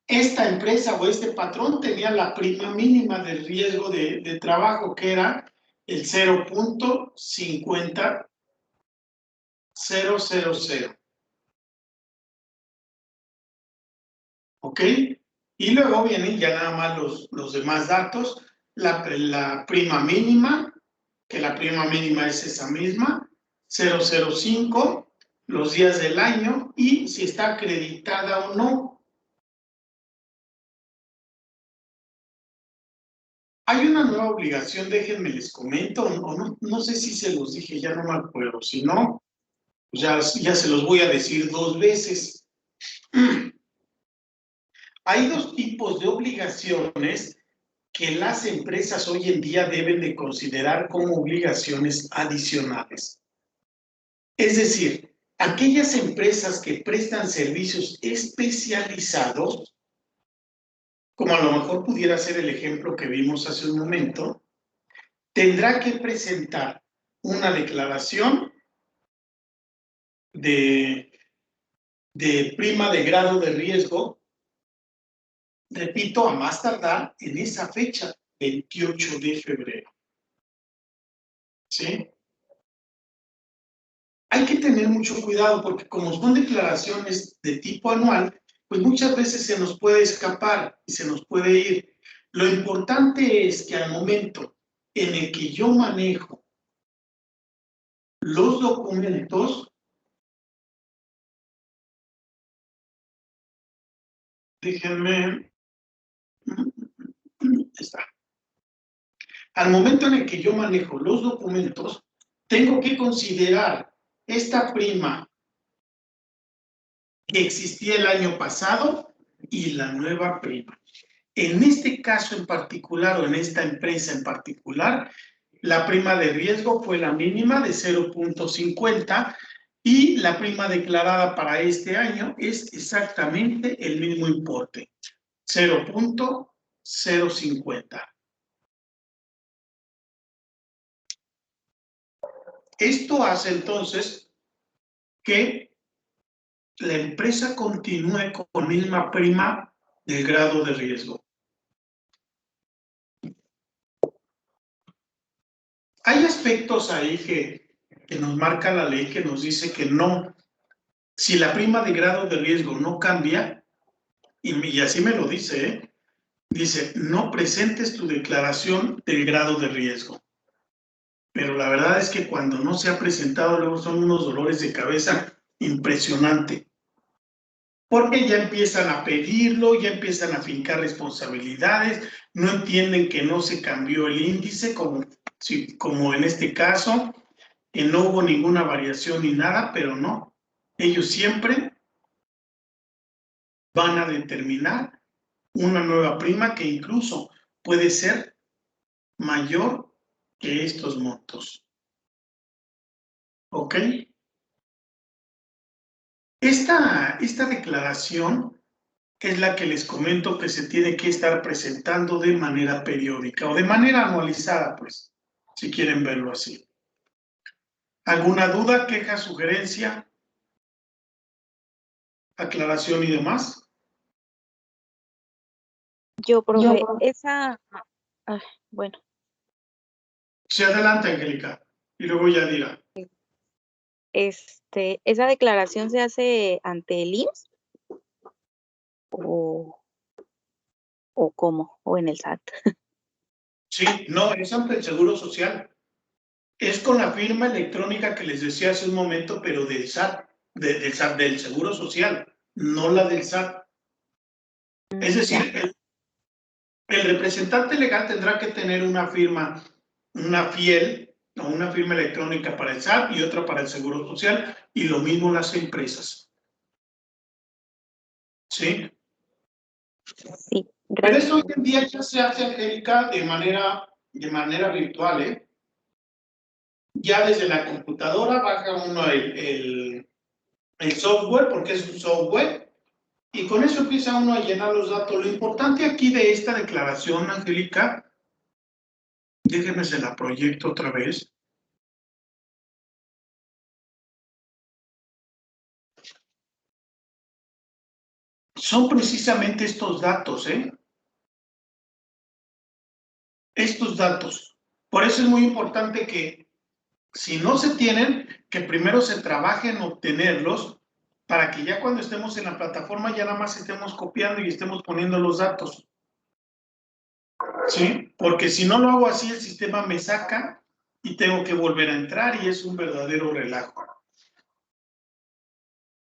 Esta empresa o este patrón tenía la prima mínima del riesgo de trabajo, que era el 0.50000. ¿Ok? Y luego vienen ya nada más los demás datos. La prima mínima, que la prima mínima es esa misma, 0.05, los días del año y si está acreditada o no. Hay una nueva obligación, déjenme les comento, o no sé si se los dije, ya no me acuerdo, si no, pues ya se los voy a decir 2 veces. Hay 2 tipos de obligaciones que las empresas hoy en día deben de considerar como obligaciones adicionales. Es decir, aquellas empresas que prestan servicios especializados, como a lo mejor pudiera ser el ejemplo que vimos hace un momento, tendrá que presentar una declaración de prima de grado de riesgo, repito, a más tardar en esa fecha, 28 de febrero. ¿Sí? Hay que tener mucho cuidado porque como son declaraciones de tipo anual, pues muchas veces se nos puede escapar y se nos puede ir. Lo importante es que al momento en el que yo manejo los documentos, déjenme, está. Al momento en el que yo manejo los documentos, tengo que considerar esta prima que existía el año pasado y la nueva prima. En este caso en particular o en esta empresa en particular, la prima de riesgo fue la mínima de 0.50 y la prima declarada para este año es exactamente el mismo importe, 0.050. Esto hace entonces que la empresa continúe con la misma prima del grado de riesgo. Hay aspectos ahí que nos marca la ley que nos dice que no, si la prima de grado de riesgo no cambia, y así me lo dice, dice, no presentes tu declaración del grado de riesgo. Pero la verdad es que cuando no se ha presentado, luego son unos dolores de cabeza impresionante. Porque ya empiezan a pedirlo, ya empiezan a fincar responsabilidades, no entienden que no se cambió el índice, como en este caso, que no hubo ninguna variación ni nada, pero no. Ellos siempre van a determinar una nueva prima que incluso puede ser mayor que estos montos. ¿Ok? Esta declaración es la que les comento que se tiene que estar presentando de manera periódica o de manera anualizada, pues, si quieren verlo así. ¿Alguna duda, queja, sugerencia, aclaración y demás? Yo, profe, bueno. Sí, adelante, Angélica, y luego ya dirá. ¿Esa declaración se hace ante el IMSS? ¿O cómo? ¿O en el SAT? Sí, no, es ante el Seguro Social. Es con la firma electrónica que les decía hace un momento, pero del SAT, del Seguro Social, no la del SAT. Es decir, el representante legal tendrá que tener una firma, una fiel o una firma electrónica para el SAT y otra para el Seguro Social, y lo mismo las empresas. ¿Sí? Sí, gracias. Pero esto hoy en día ya se hace, Angélica, de manera virtual, ¿eh? Ya desde la computadora baja uno el software, porque es un software, y con eso empieza uno a llenar los datos. Lo importante aquí de esta declaración, Angélica, Déjenme se la proyecto otra vez. Son precisamente estos datos, estos datos. Por eso es muy importante que, si no se tienen, que primero se trabaje en obtenerlos, para que ya cuando estemos en la plataforma ya nada más estemos copiando y estemos poniendo los datos. ¿Sí? Porque si no lo hago así, el sistema me saca y tengo que volver a entrar y es un verdadero relajo.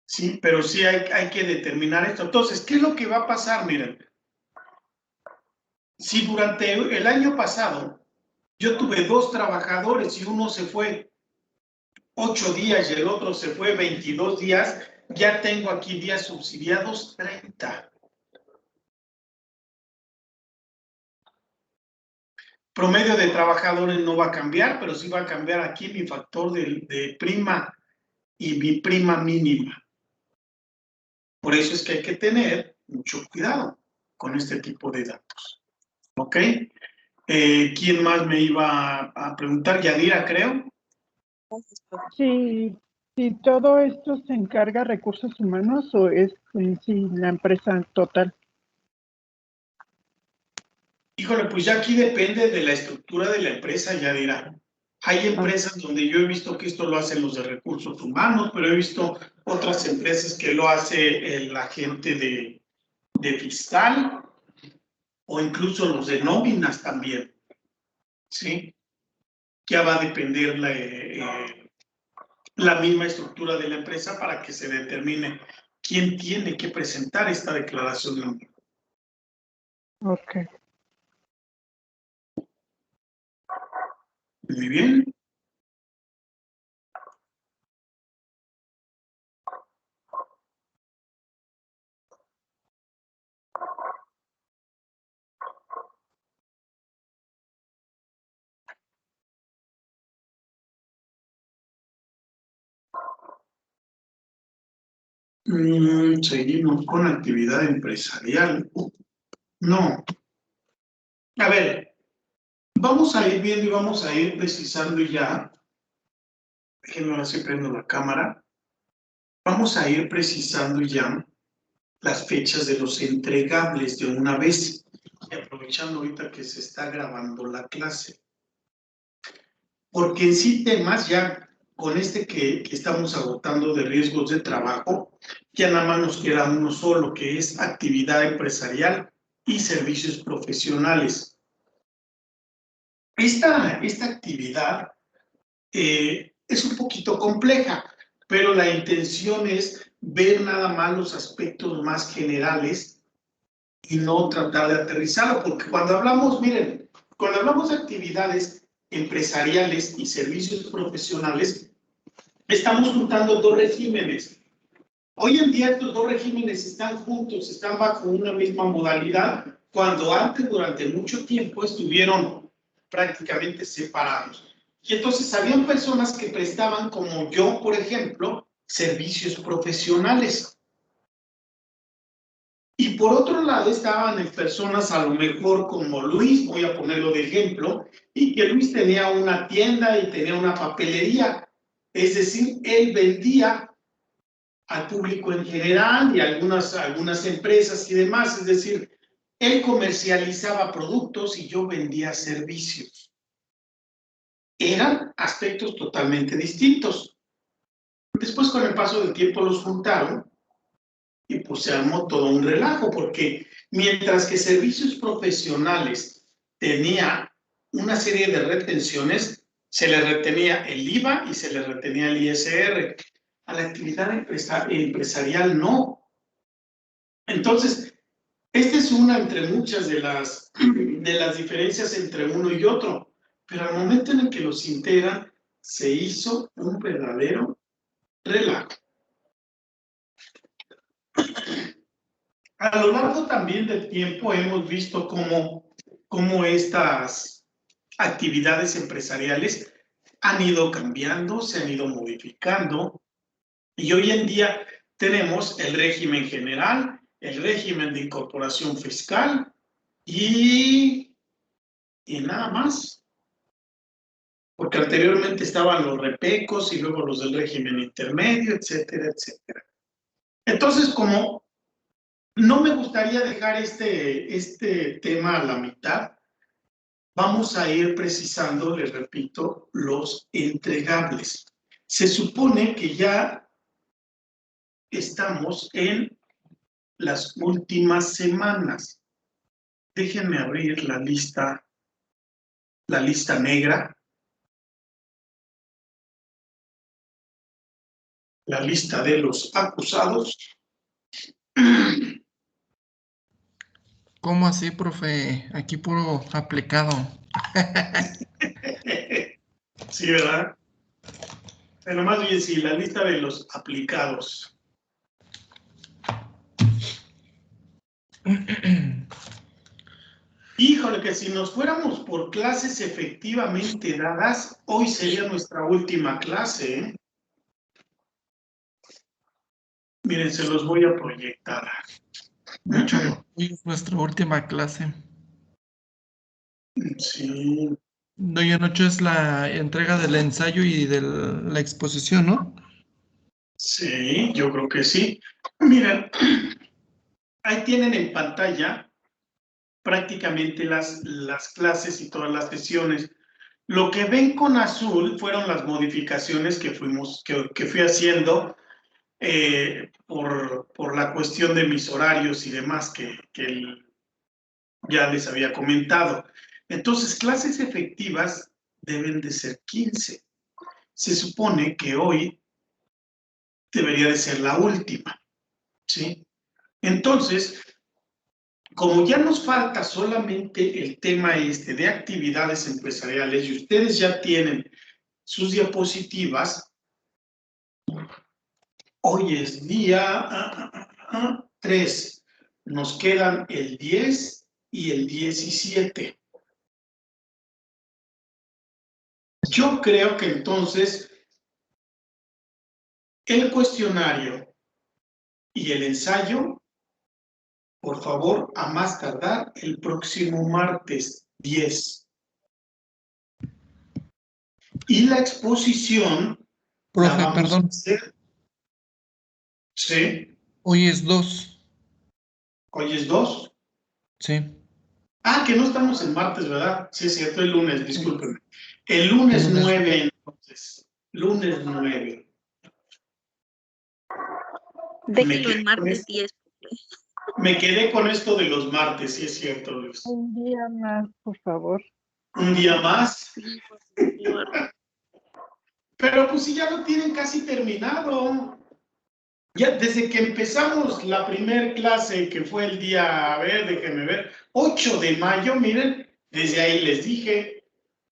Sí, pero sí hay que determinar esto. Entonces, ¿qué es lo que va a pasar? Miren, si durante el año pasado yo tuve 2 trabajadores y uno se fue 8 días y el otro se fue 22 días, ya tengo aquí días subsidiados 30. Promedio de trabajadores no va a cambiar, pero sí va a cambiar aquí mi factor de prima y mi prima mínima. Por eso es que hay que tener mucho cuidado con este tipo de datos. ¿Ok? ¿Quién más me iba a preguntar? Yadira, creo. Sí, si todo esto se encarga recursos humanos o es en sí la empresa total. Híjole, pues ya aquí depende de la estructura de la empresa, Yadira. Hay empresas donde yo he visto que esto lo hacen los de recursos humanos, pero he visto otras empresas que lo hace el agente de fiscal o incluso los de nóminas también. ¿Sí? Ya va a depender la misma estructura de la empresa para que se determine quién tiene que presentar esta declaración de nómina. Ok. Muy bien. Seguimos con actividad empresarial. No. A ver, vamos a ir viendo y vamos a ir precisando ya. Déjenme ver si prendo la cámara. Vamos a ir precisando ya las fechas de los entregables de una vez. Y aprovechando ahorita que se está grabando la clase. Porque en sí temas ya con este que estamos agotando de riesgos de trabajo, ya nada más nos queda uno solo, que es actividad empresarial y servicios profesionales. Esta actividad es un poquito compleja, pero la intención es ver nada más los aspectos más generales y no tratar de aterrizarlo, porque cuando hablamos, miren, cuando hablamos de actividades empresariales y servicios profesionales, estamos juntando 2 regímenes. Hoy en día estos 2 regímenes están juntos, están bajo una misma modalidad, cuando antes, durante mucho tiempo, estuvieron prácticamente separados. Y entonces habían personas que prestaban, como yo, por ejemplo, servicios profesionales. Y por otro lado estaban personas a lo mejor como Luis, voy a ponerlo de ejemplo, y que Luis tenía una tienda y tenía una papelería. Es decir, él vendía al público en general y algunas empresas y demás. Es decir, él comercializaba productos y yo vendía servicios. Eran aspectos totalmente distintos. Después, con el paso del tiempo, los juntaron y pues se armó todo un relajo, porque mientras que servicios profesionales tenía una serie de retenciones, se le retenía el IVA y se le retenía el ISR. A la actividad empresarial no. Entonces, esta es una entre muchas de las diferencias entre uno y otro, pero al momento en el que los integran, se hizo un verdadero relajo. A lo largo también del tiempo hemos visto cómo estas actividades empresariales han ido cambiando, se han ido modificando, y hoy en día tenemos el régimen general, el régimen de incorporación fiscal y nada más. porque anteriormente estaban los repecos y luego los del régimen intermedio, etcétera, etcétera. Entonces, como no me gustaría dejar este tema a la mitad, vamos a ir precisando, les repito, los entregables. Se supone que ya estamos en las últimas semanas. Déjenme abrir la lista negra, la lista de los acusados. ¿Cómo así, profe? Aquí puro aplicado. Sí, ¿verdad? Pero más bien sí, la lista de los aplicados. Híjole, que si nos fuéramos por clases efectivamente dadas, hoy sería nuestra última clase, ¿eh? Miren, se los voy a proyectar. De hecho, hoy es nuestra última clase. Sí. De hoy en 8 es la entrega del ensayo y de la exposición, ¿no? Sí, yo creo que sí. Miren, ahí tienen en pantalla prácticamente las clases y todas las sesiones. Lo que ven con azul fueron las modificaciones que fui haciendo por la cuestión de mis horarios y demás que ya les había comentado. Entonces, clases efectivas deben de ser 15. Se supone que hoy debería de ser la última, ¿sí? Entonces, como ya nos falta solamente el tema de actividades empresariales y ustedes ya tienen sus diapositivas, hoy es día 3, nos quedan el 10 y el 17. Yo creo que entonces el cuestionario y el ensayo, por favor, a más tardar el próximo martes 10. Y la exposición la Profe, vamos perdón, a hacer. Sí, hoy es 2. hoy es 2. Sí. Ah, que no estamos en martes, ¿verdad? Sí, es cierto, el lunes, discúlpenme. El El lunes lunes. 9, entonces. Lunes 9. Déjenlo en martes 10. Me quedé con esto de los martes, sí es cierto, Luis. Un día más, por favor. Un día más. Sí, por favor. Pero pues si ya lo tienen casi terminado. Ya desde que empezamos la primer clase, que fue el día, a ver, déjenme ver, 8 de mayo, miren, desde ahí les dije,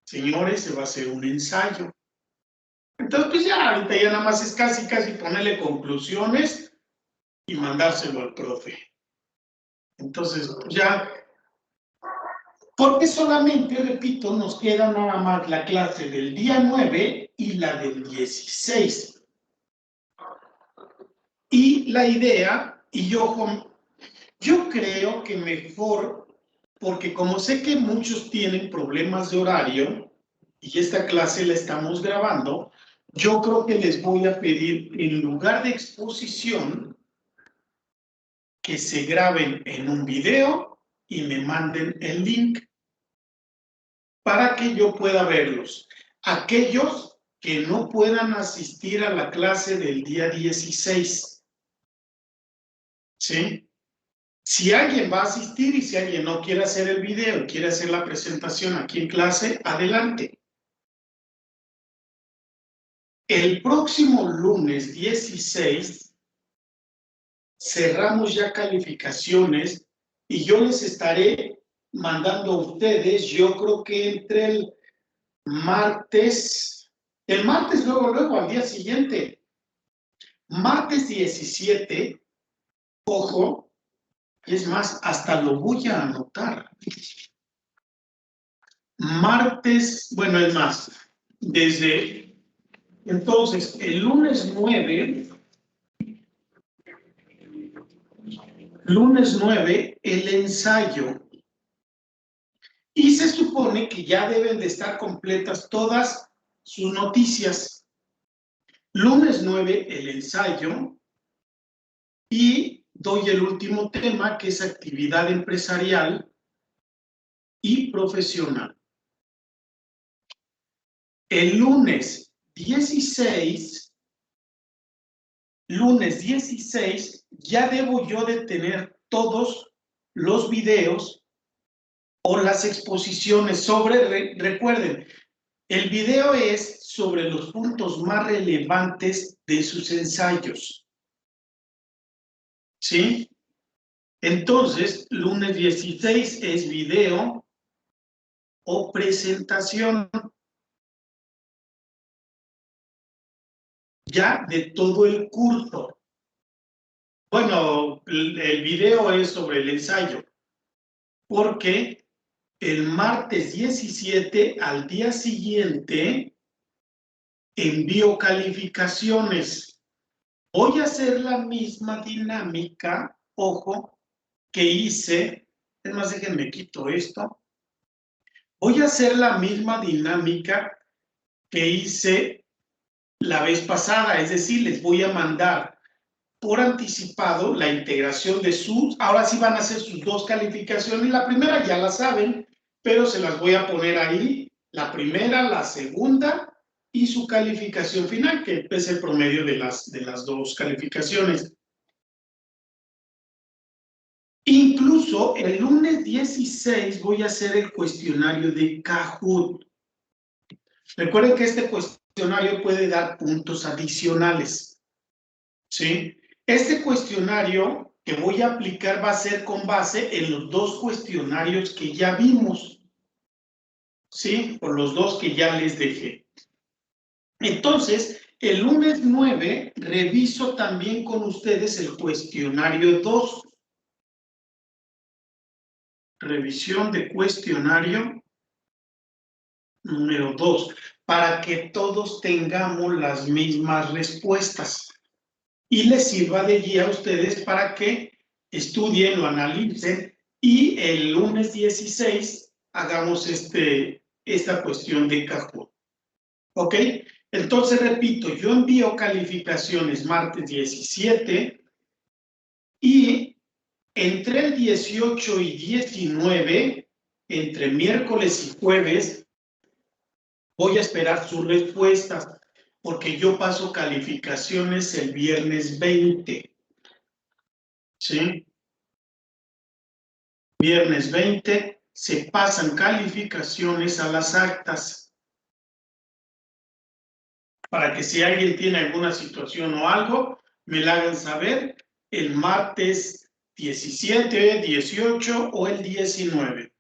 señores, se va a hacer un ensayo. Entonces, pues ya, ahorita ya nada más es casi ponerle conclusiones y mandárselo al profe. Entonces, pues ya, porque solamente, repito, nos queda nada más la clase del día 9 y la del 16. Y la idea, y yo creo que mejor, porque como sé que muchos tienen problemas de horario, y esta clase la estamos grabando, yo creo que les voy a pedir, en lugar de exposición, que se graben en un video y me manden el link para que yo pueda verlos. Aquellos que no puedan asistir a la clase del día 16, ¿sí? Si alguien va a asistir y si alguien no quiere hacer el video, quiere hacer la presentación aquí en clase, adelante. El próximo lunes 16 cerramos ya calificaciones y yo les estaré mandando a ustedes, yo creo que entre el martes luego, al día siguiente, martes 17, ojo, es más, hasta lo voy a anotar. Martes, bueno, es más, entonces, el lunes 9, el ensayo. Y se supone que ya deben de estar completas todas sus noticias. Lunes 9, el ensayo. Y doy el último tema, que es actividad empresarial y profesional. El lunes 16, ya debo yo de tener todos los videos o las exposiciones sobre, recuerden, el video es sobre los puntos más relevantes de sus ensayos. ¿Sí? Entonces, lunes 16 es video o presentación ya de todo el curso. Bueno, el video es sobre el ensayo, porque el martes 17 al día siguiente envío calificaciones. Voy a hacer la misma dinámica, ojo, que hice, es más, déjenme quito esto. Voy a hacer la misma dinámica que hice la vez pasada, es decir, les voy a mandar por anticipado la integración de sus, ahora sí van a hacer sus dos calificaciones, la primera ya la saben, pero se las voy a poner ahí, la primera, la segunda y su calificación final, que es el promedio de las dos calificaciones. Incluso el lunes 16 voy a hacer el cuestionario de Kahoot. Recuerden que este cuestionario puede dar puntos adicionales, ¿sí? Este cuestionario que voy a aplicar va a ser con base en los dos cuestionarios que ya vimos, ¿sí? Por los dos que ya les dejé. Entonces, el lunes 9 reviso también con ustedes el cuestionario 2. Revisión de cuestionario número 2, para que todos tengamos las mismas respuestas y les sirva de guía a ustedes para que estudien, lo analicen y el lunes 16 hagamos esta cuestión de Kahoot. ¿Ok? Entonces, repito, yo envío calificaciones martes 17 y entre el 18 y 19, entre miércoles y jueves, voy a esperar sus respuestas, porque yo paso calificaciones el viernes 20. ¿Sí? Viernes 20 se pasan calificaciones a las actas, para que si alguien tiene alguna situación o algo, me la hagan saber el martes 17, 18 o el 19.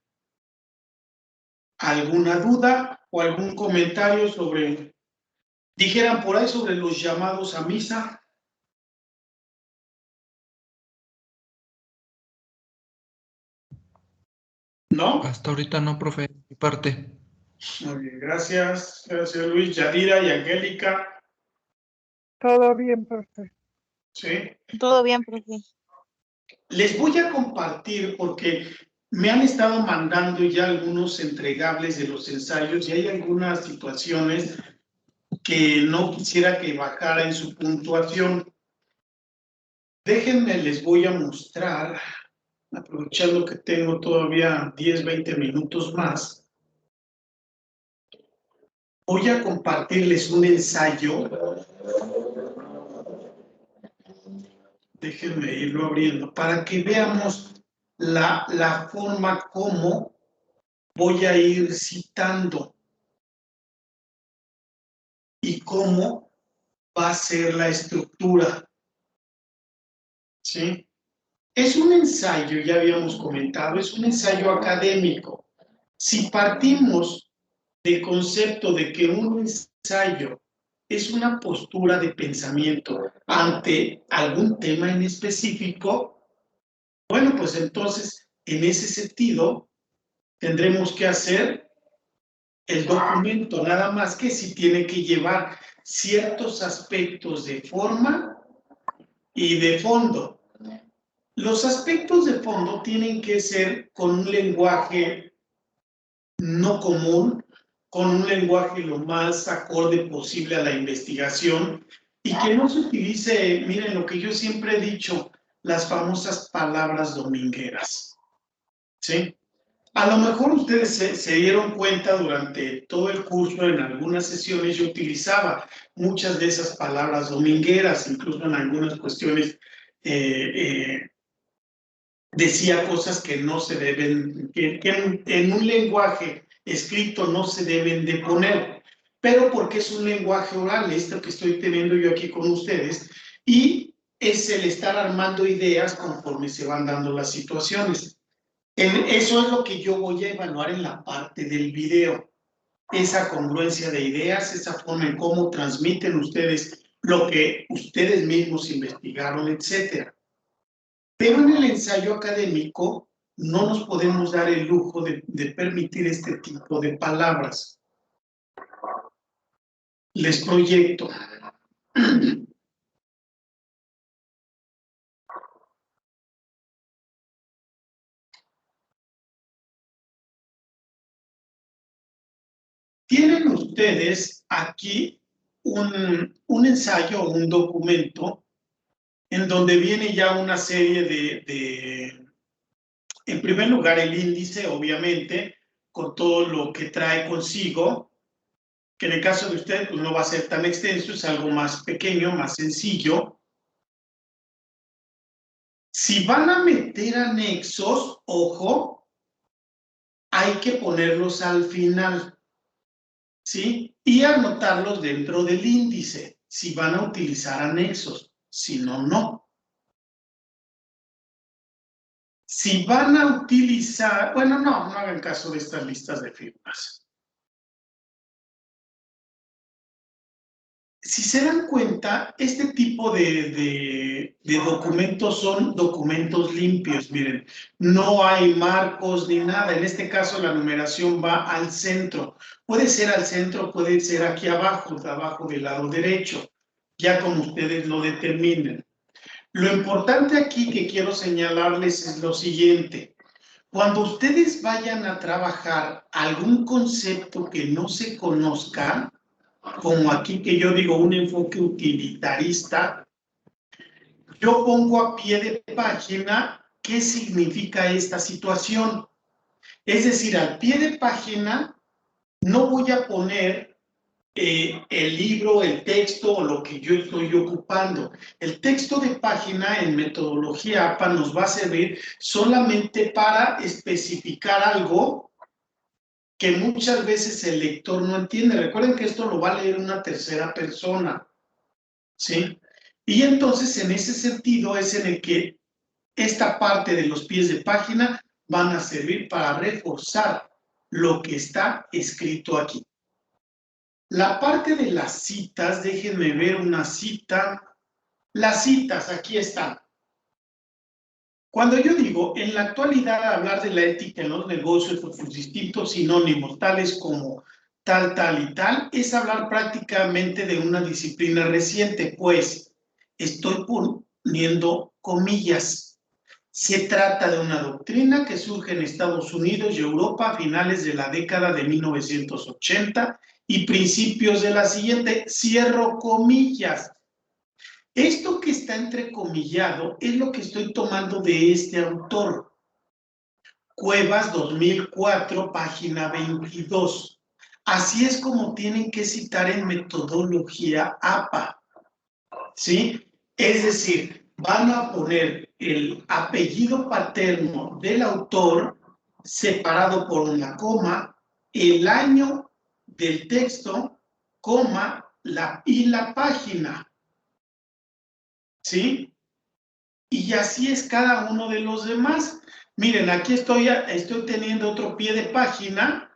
¿Alguna duda o algún comentario sobre, dijeran por ahí, sobre los llamados a misa? ¿No? Hasta ahorita no, profe, de mi parte. Muy bien, gracias. Gracias, Luis. Yadira y Angélica. Todo bien, profe. Sí. Todo bien, profe. Les voy a compartir porque me han estado mandando ya algunos entregables de los ensayos y hay algunas situaciones que no quisiera que bajara en su puntuación. Déjenme, les voy a mostrar, aprovechando que tengo todavía 10, 20 minutos más. Voy a compartirles un ensayo. Déjenme irlo abriendo para que veamos la forma como voy a ir citando y cómo va a ser la estructura. ¿Sí? Es un ensayo, ya habíamos comentado, es un ensayo académico. Si partimos del concepto de que un ensayo es una postura de pensamiento ante algún tema en específico, bueno, pues entonces, en ese sentido, tendremos que hacer el documento, nada más que si tiene que llevar ciertos aspectos de forma y de fondo. Los aspectos de fondo tienen que ser con un lenguaje no común, con un lenguaje lo más acorde posible a la investigación y que no se utilice, miren lo que yo siempre he dicho, las famosas palabras domingueras, ¿sí? A lo mejor ustedes se dieron cuenta durante todo el curso, en algunas sesiones yo utilizaba muchas de esas palabras domingueras, incluso en algunas cuestiones decía cosas que no se deben, que en un lenguaje escrito no se deben de poner, pero porque es un lenguaje oral, esto que estoy teniendo yo aquí con ustedes, y es el estar armando ideas conforme se van dando las situaciones. Eso es lo que yo voy a evaluar en la parte del video, esa congruencia de ideas, esa forma en cómo transmiten ustedes lo que ustedes mismos investigaron, etcétera. Pero en el ensayo académico no nos podemos dar el lujo de permitir este tipo de palabras. Les proyecto. Tienen ustedes aquí un ensayo o un documento en donde viene ya una serie en primer lugar, el índice, obviamente, con todo lo que trae consigo, que en el caso de ustedes pues no va a ser tan extenso, es algo más pequeño, más sencillo. Si van a meter anexos, ojo, hay que ponerlos al final, ¿sí? Y anotarlos dentro del índice, si van a utilizar anexos, si no, no. Si van a utilizar, bueno, no hagan caso de estas listas de firmas. Si se dan cuenta, este tipo de documentos son documentos limpios, miren, no hay marcos ni nada. En este caso la numeración va al centro. Puede ser al centro, puede ser aquí abajo del lado derecho, ya como ustedes lo determinen. Lo importante aquí que quiero señalarles es lo siguiente. Cuando ustedes vayan a trabajar algún concepto que no se conozca, como aquí que yo digo un enfoque utilitarista, yo pongo a pie de página qué significa esta situación. Es decir, al pie de página no voy a poner el libro, el texto o lo que yo estoy ocupando. El texto de página en metodología APA nos va a servir solamente para especificar algo que muchas veces el lector no entiende. Recuerden que esto lo va a leer una tercera persona, ¿sí? Y entonces en ese sentido es en el que esta parte de los pies de página van a servir para reforzar lo que está escrito aquí. La parte de las citas, déjenme ver una cita. Las citas, aquí están. Cuando yo digo, en la actualidad, hablar de la ética en los negocios o sus distintos sinónimos, tales como tal, tal y tal, es hablar prácticamente de una disciplina reciente, pues estoy poniendo comillas. Se trata de una doctrina que surge en Estados Unidos y Europa a finales de la década de 1980 y principios de la siguiente, cierro comillas. Esto que está entrecomillado es lo que estoy tomando de este autor. Cuevas 2004, página 22. Así es como tienen que citar en metodología APA, ¿sí? Es decir, van a poner el apellido paterno del autor separado por una coma, el año del texto, coma, y la página, ¿sí? Y así es cada uno de los demás. Miren, aquí estoy teniendo otro pie de página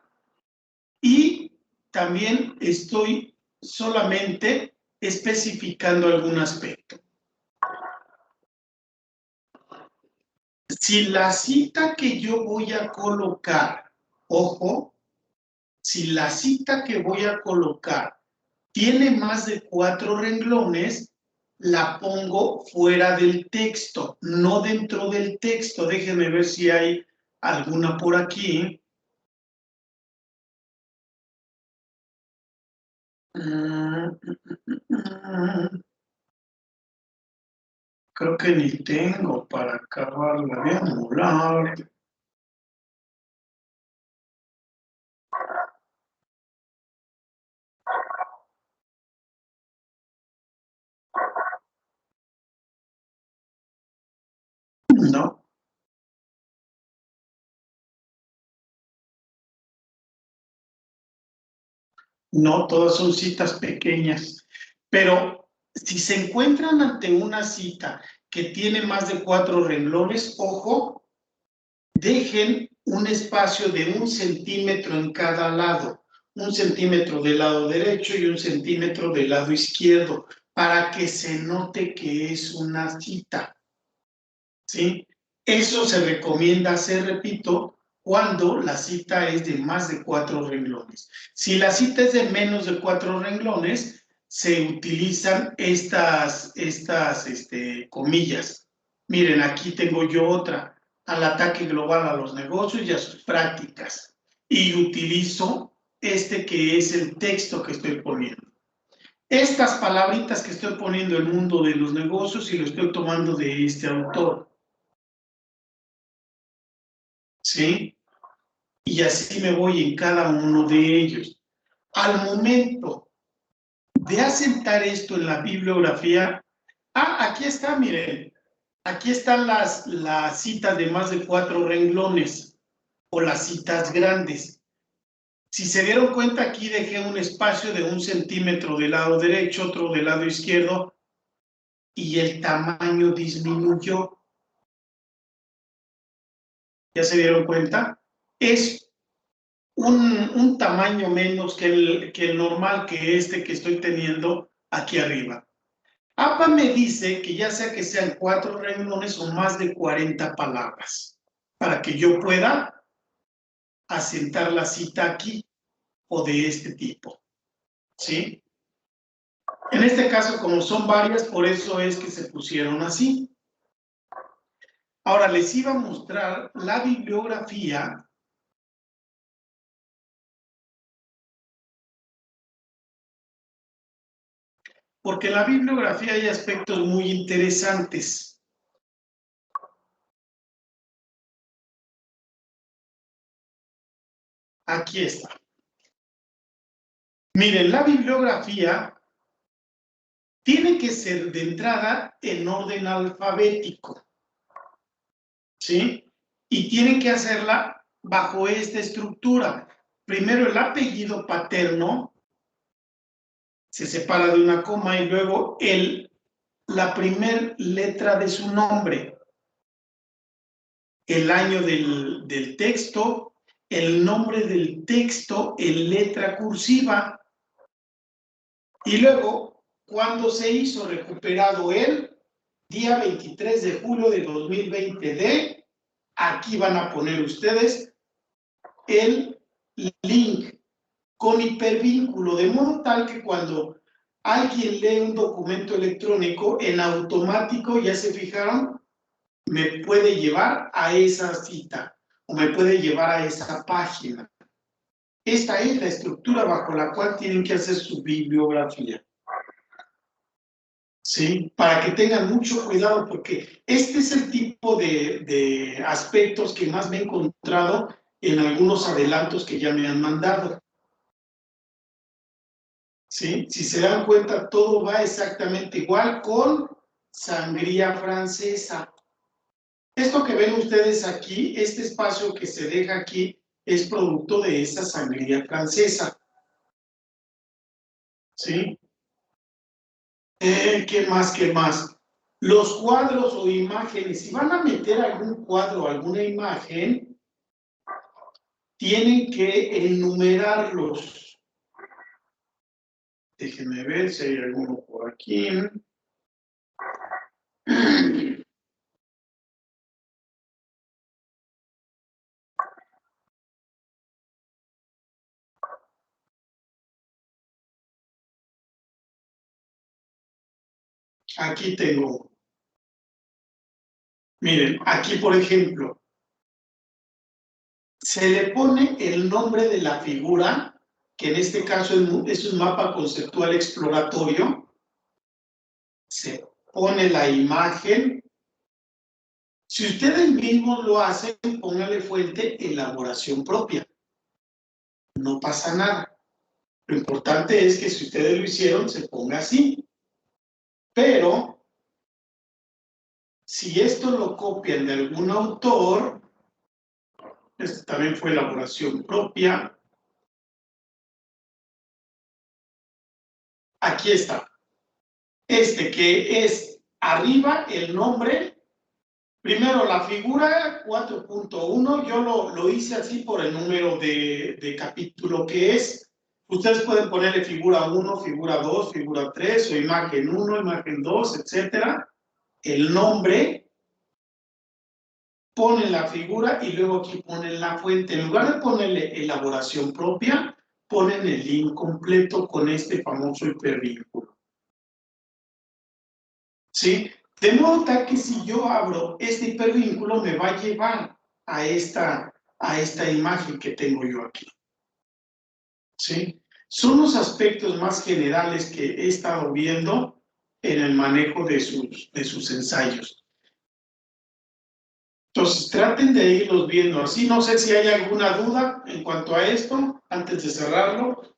y también estoy solamente especificando algún aspecto. Si la cita que yo voy a colocar, ojo, si la cita que voy a colocar tiene más de 4 renglones, la pongo fuera del texto, no dentro del texto. Déjenme ver si hay alguna por aquí. Creo que ni tengo para acabarla de anular. No. No, todas son citas pequeñas. Pero si se encuentran ante una cita que tiene más de 4 renglones, ojo, dejen un espacio de 1 centímetro en cada lado. 1 centímetro del lado derecho y 1 centímetro del lado izquierdo, para que se note que es una cita. ¿Sí? Eso se recomienda hacer, repito, cuando la cita es de más de 4 renglones. Si la cita es de menos de 4 renglones, se utilizan estas comillas. Miren, aquí tengo yo otra, al ataque global a los negocios y a sus prácticas. Y utilizo que es el texto que estoy poniendo. Estas palabritas que estoy poniendo, el mundo de los negocios, y lo estoy tomando de este autor. ¿Sí? Y así me voy en cada uno de ellos. Al momento de asentar esto en la bibliografía, aquí está, miren, aquí están las citas de más de 4 renglones o las citas grandes. Si se dieron cuenta, aquí dejé un espacio de 1 centímetro del lado derecho, otro del lado izquierdo, y el tamaño disminuyó. ¿Ya se dieron cuenta? Es un tamaño menos que el normal, que que estoy teniendo aquí arriba. APA me dice que ya sea que sean 4 renglones o más de 40 palabras, para que yo pueda asentar la cita aquí o de este tipo. ¿Sí? En este caso, como son varias, por eso es que se pusieron así. Ahora les iba a mostrar la bibliografía. Porque en la bibliografía hay aspectos muy interesantes. Aquí está. Miren, la bibliografía tiene que ser de entrada en orden alfabético, ¿sí? Y tienen que hacerla bajo esta estructura. Primero el apellido paterno se separa de una coma y luego la primer letra de su nombre, el año del texto, el nombre del texto en letra cursiva y luego cuando se hizo recuperado el día 23 de julio de 2020 aquí van a poner ustedes el link con hipervínculo, de modo tal que cuando alguien lee un documento electrónico, en automático, ya se fijaron, me puede llevar a esa cita o me puede llevar a esa página. Esta es la estructura bajo la cual tienen que hacer su bibliografía. ¿Sí? Para que tengan mucho cuidado, porque este es el tipo de aspectos que más me he encontrado en algunos adelantos que ya me han mandado. ¿Sí? Si se dan cuenta, todo va exactamente igual con sangría francesa. Esto que ven ustedes aquí, este espacio que se deja aquí, es producto de esa sangría francesa. ¿Sí? ¿Qué más? ¿Qué más? Los cuadros o imágenes, si van a meter algún cuadro o alguna imagen, tienen que enumerarlos. Déjenme ver si hay alguno por aquí. Aquí tengo. Miren, aquí por ejemplo, se le pone el nombre de la figura que en este caso es un mapa conceptual exploratorio, se pone la imagen. Si ustedes mismos lo hacen, póngale fuente elaboración propia. No pasa nada. Lo importante es que si ustedes lo hicieron, se ponga así. Pero, si esto lo copian de algún autor, esto también fue elaboración propia. Aquí está. Este que es arriba el nombre. Primero, la figura 4.1, yo lo hice así por el número de capítulo que es. Ustedes pueden ponerle figura 1, figura 2, figura 3, o imagen 1, imagen 2, etcétera. El nombre, ponen la figura y luego aquí ponen la fuente. En lugar de ponerle elaboración propia, ponen el link completo con este famoso hipervínculo. ¿Sí? De modo tal que si yo abro este hipervínculo me va a llevar a esta imagen que tengo yo aquí. ¿Sí? Son los aspectos más generales que he estado viendo en el manejo de sus ensayos. Entonces, traten de irlos viendo así. No sé si hay alguna duda en cuanto a esto, antes de cerrarlo.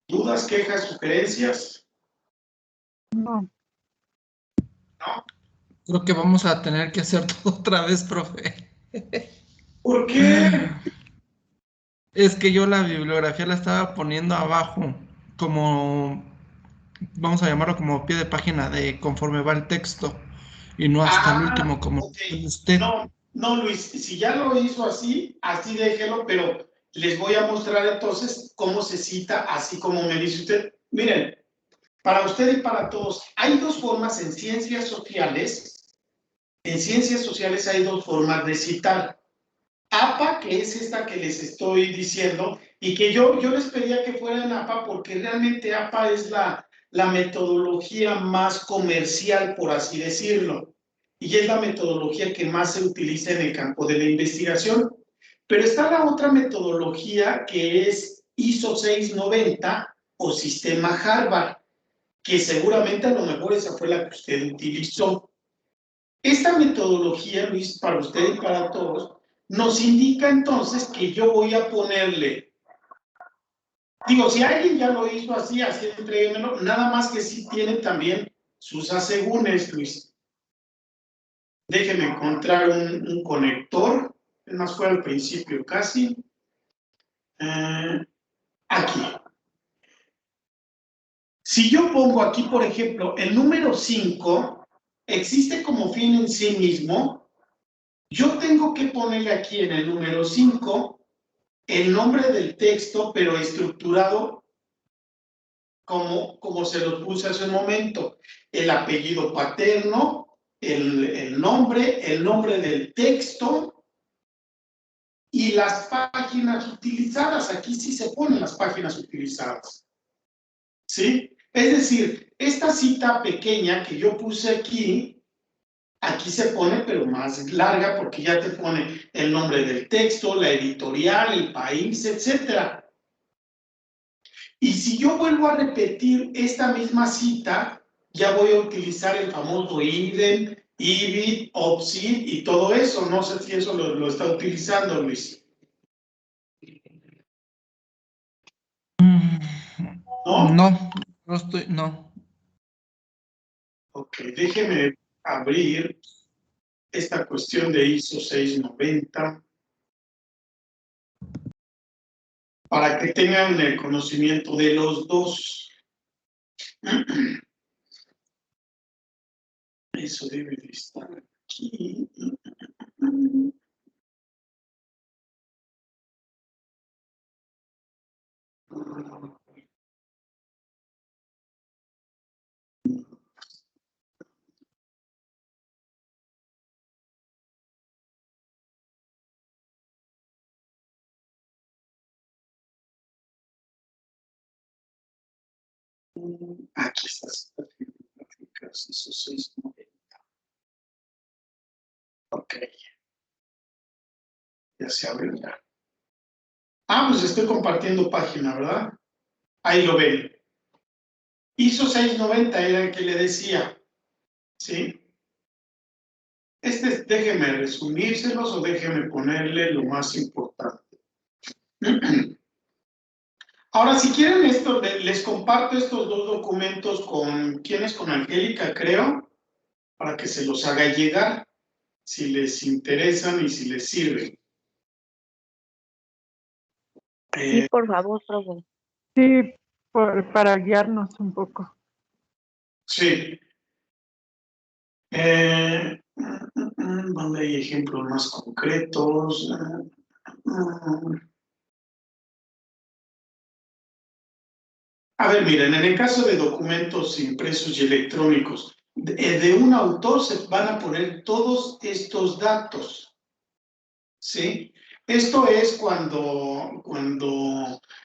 ¿Dudas, quejas, sugerencias? No. ¿No? Creo que vamos a tener que hacer todo otra vez, profe. ¿Por qué? Es que yo la bibliografía la estaba poniendo abajo, como, vamos a llamarlo como pie de página de conforme va el texto, y no hasta el Ah, último, como ok. usted. No, Luis, si ya lo hizo así, así déjelo, pero les voy a mostrar entonces cómo se cita, así como me dice usted. Miren, para usted y para todos, hay dos formas en ciencias sociales. En ciencias sociales hay dos formas de citar. APA, que es esta que les estoy diciendo, y que yo les pedía que fueran APA porque realmente APA es la metodología más comercial, por así decirlo, y es la metodología que más se utiliza en el campo de la investigación. Pero está la otra metodología que es ISO 690 o sistema Harvard, que seguramente a lo mejor esa fue la que usted utilizó. Esta metodología, Luis, para usted y para todos, nos indica entonces que yo voy a ponerle, digo, si alguien ya lo hizo así, entréguemelo, nada más que sí tiene también sus asegúnes, Luis. Déjeme encontrar un conector, es más, fue al principio casi. Aquí. Si yo pongo aquí, por ejemplo, el número 5, existe como fin en sí mismo, yo tengo que ponerle aquí en el número 5 el nombre del texto, pero estructurado como se lo puse hace un momento. El apellido paterno, el nombre del texto y las páginas utilizadas. Aquí sí se ponen las páginas utilizadas. ¿Sí? Es decir, esta cita pequeña que yo puse aquí se pone, pero más larga, porque ya te pone el nombre del texto, la editorial, el país, etcétera. Y si yo vuelvo a repetir esta misma cita, ya voy a utilizar el famoso IDEM, IBID, OPSID y todo eso. No sé si eso lo está utilizando, Luis. ¿No? No estoy, no. Ok, déjeme abrir esta cuestión de ISO 690 para que tengan el conocimiento de los dos. Eso debe de estar aquí. Aquí está. ISO 690. Ok. Ya se abrió ya. Ah, pues estoy compartiendo página, ¿verdad? Ahí lo ven. ISO 690 era el que le decía, ¿sí? Déjeme resumírselos o déjeme ponerle lo más importante. Ahora, si quieren esto, les comparto estos dos documentos con, ¿quién es? Con Angélica, creo, para que se los haga llegar, si les interesan y si les sirven. Sí, por favor, profe. Sí, para guiarnos un poco. Sí. ¿Dónde hay ejemplos más concretos? A ver, miren, en el caso de documentos impresos y electrónicos, de un autor se van a poner todos estos datos, ¿sí? Esto es cuando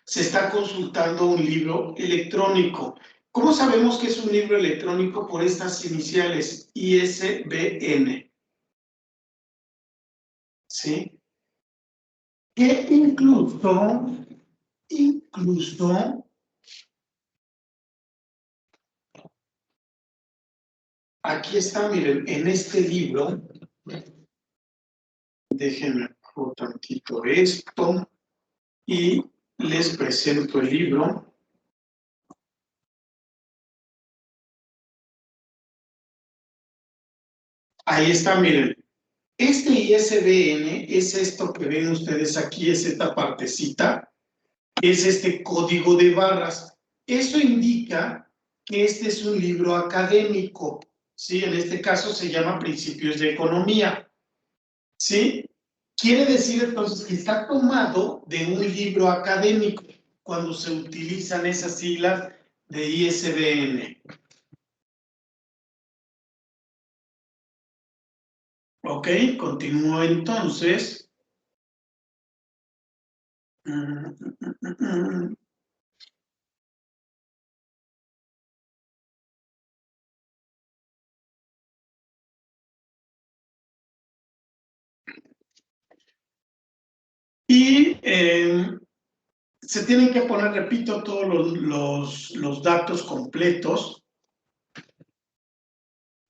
se está consultando un libro electrónico. ¿Cómo sabemos que es un libro electrónico? Por estas iniciales, ISBN, ¿sí? Que incluso, aquí está, miren, en este libro, déjenme bajo tantito esto y les presento el libro. Ahí está, miren. Este ISBN es esto que ven ustedes aquí, es esta partecita, es este código de barras. Eso indica que este es un libro académico, ¿sí? En este caso se llama Principios de Economía, ¿sí? Quiere decir entonces que está tomado de un libro académico cuando se utilizan esas siglas de ISBN. Ok, continúo entonces. Y se tienen que poner, repito, todos los datos completos.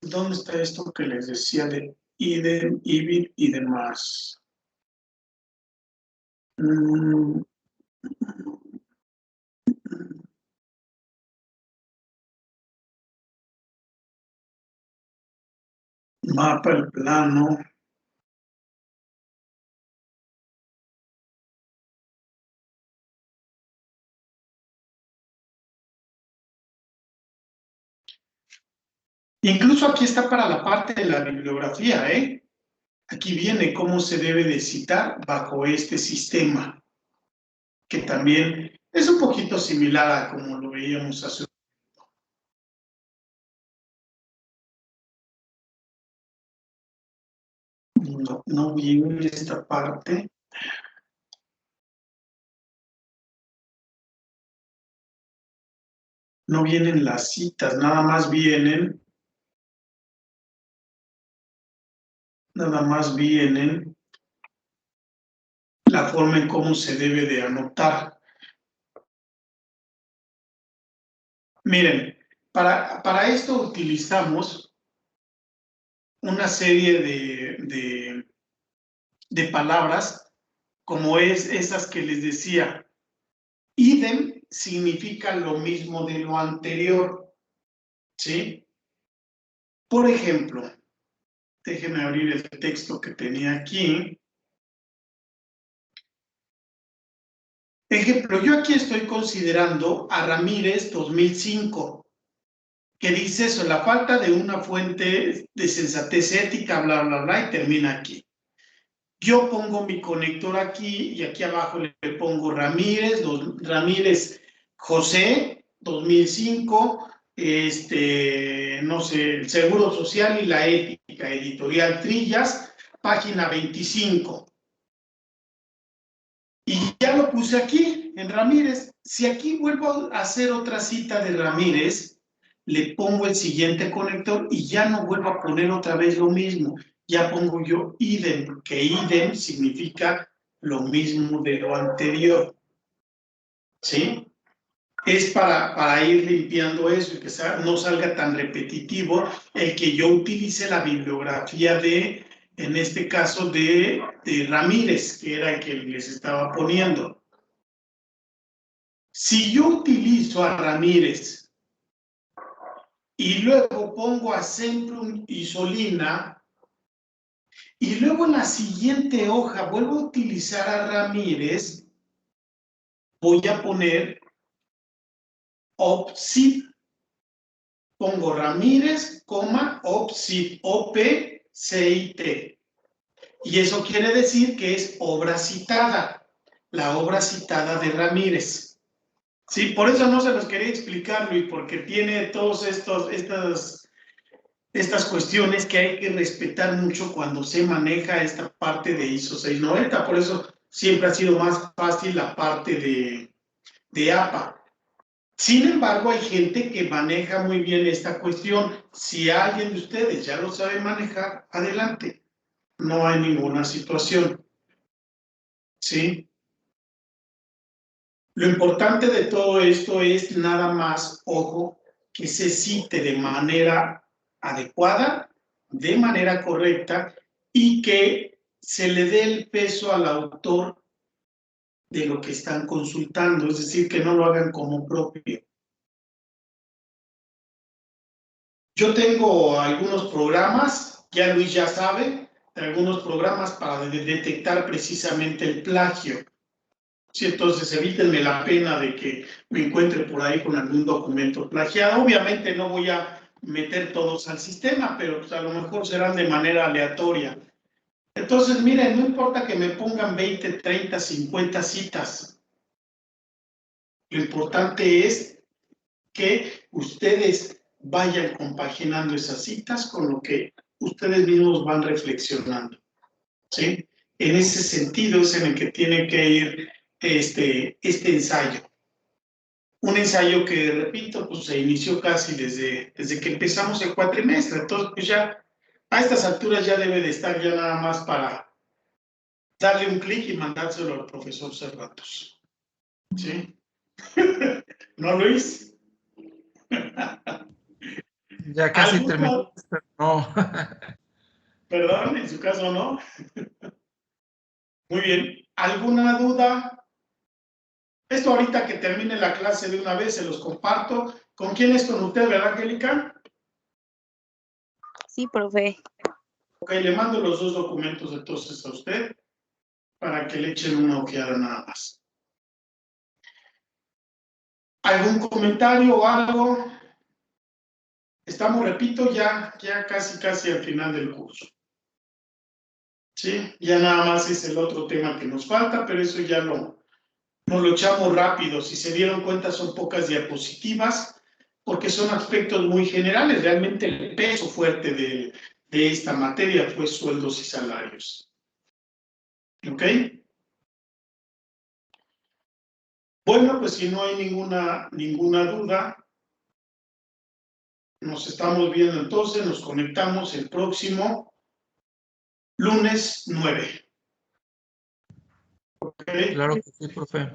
¿Dónde está esto que les decía de IDEM, IBIT y demás? Mapa, el plano. Incluso aquí está para la parte de la bibliografía, ¿eh? Aquí viene cómo se debe de citar bajo este sistema, que también es un poquito similar a como lo veíamos hace un momento. No viene esta parte. No vienen las citas, nada más vienen la forma en cómo se debe de anotar. Miren, para esto utilizamos una serie de palabras como es esas que les decía. Idem significa lo mismo de lo anterior, ¿sí? Por ejemplo, déjenme abrir el texto que tenía aquí. Ejemplo, yo aquí estoy considerando a Ramírez 2005, que dice eso, la falta de una fuente de sensatez ética, bla, bla, bla, y termina aquí. Yo pongo mi conector aquí y aquí abajo le pongo Ramírez José, 2005, no sé, el Seguro Social y la Ética, Editorial Trillas, página 25. Y ya lo puse aquí, en Ramírez. Si aquí vuelvo a hacer otra cita de Ramírez, le pongo el siguiente conector y ya no vuelvo a poner otra vez lo mismo. Ya pongo yo idem, porque idem significa lo mismo de lo anterior. ¿Sí? Es para ir limpiando eso y que no salga tan repetitivo el que yo utilice la bibliografía de, en este caso, de Ramírez, que era el que les estaba poniendo. Si yo utilizo a Ramírez y luego pongo a Semplum y Solina, y luego en la siguiente hoja vuelvo a utilizar a Ramírez, voy a poner OPSIP. Pongo Ramírez, OPSIP, O-P-C-I-T. Y eso quiere decir que es obra citada, la obra citada de Ramírez. Sí, por eso no se los quería explicar, Luis, porque tiene todas estas cuestiones que hay que respetar mucho cuando se maneja esta parte de ISO 690. Por eso siempre ha sido más fácil la parte de APA. Sin embargo, hay gente que maneja muy bien esta cuestión. Si alguien de ustedes ya lo sabe manejar, adelante. No hay ninguna situación. ¿Sí? Lo importante de todo esto es nada más, ojo, que se cite de manera adecuada, de manera correcta, y que se le dé el peso al autor de lo que están consultando, es decir, que no lo hagan como propio. Yo tengo algunos programas, ya Luis ya sabe, algunos programas para detectar precisamente el plagio. Sí, entonces evítenme la pena de que me encuentre por ahí con algún documento plagiado. Obviamente no voy a meter todos al sistema, pero pues a lo mejor serán de manera aleatoria. Entonces, miren, no importa que me pongan 20, 30, 50 citas. Lo importante es que ustedes vayan compaginando esas citas con lo que ustedes mismos van reflexionando. ¿Sí? En ese sentido es en el que tiene que ir este ensayo. Un ensayo que, repito, pues se inició casi desde que empezamos el cuatrimestre. Entonces, pues ya a estas alturas ya debe de estar ya nada más para darle un clic y mandárselo al profesor Cervantes. ¿Sí? ¿No, Luis? Ya casi terminó, pero no. Perdón, en su caso no. Muy bien. ¿Alguna duda? Esto ahorita que termine la clase de una vez se los comparto. ¿Con quién es con usted, verdad, Angélica? Sí, profe. Ok, le mando los dos documentos entonces a usted para que le echen una ojeada nada más. ¿Algún comentario o algo? Estamos, repito, ya casi al final del curso. ¿Sí? Ya nada más es el otro tema que nos falta, pero eso ya nos lo echamos rápido. Si se dieron cuenta, son pocas diapositivas, porque son aspectos muy generales. Realmente el peso fuerte de esta materia fue sueldos y salarios. ¿Ok? Bueno, pues si no hay ninguna duda, nos estamos viendo entonces, nos conectamos el próximo lunes 9. ¿Ok? Claro que sí, profe.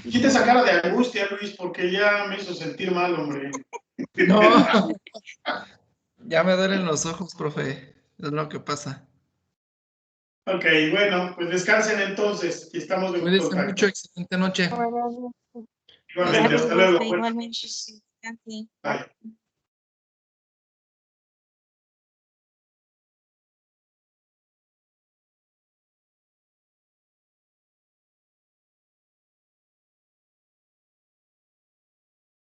Quita esa cara de angustia, Luis, porque ya me hizo sentir mal, hombre. No, ya me duelen los ojos, profe. Es lo que pasa. Ok, bueno, pues descansen entonces y estamos de Cuídense contacto. mucho, excelente noche. Igualmente, hasta luego. Igualmente. Bye.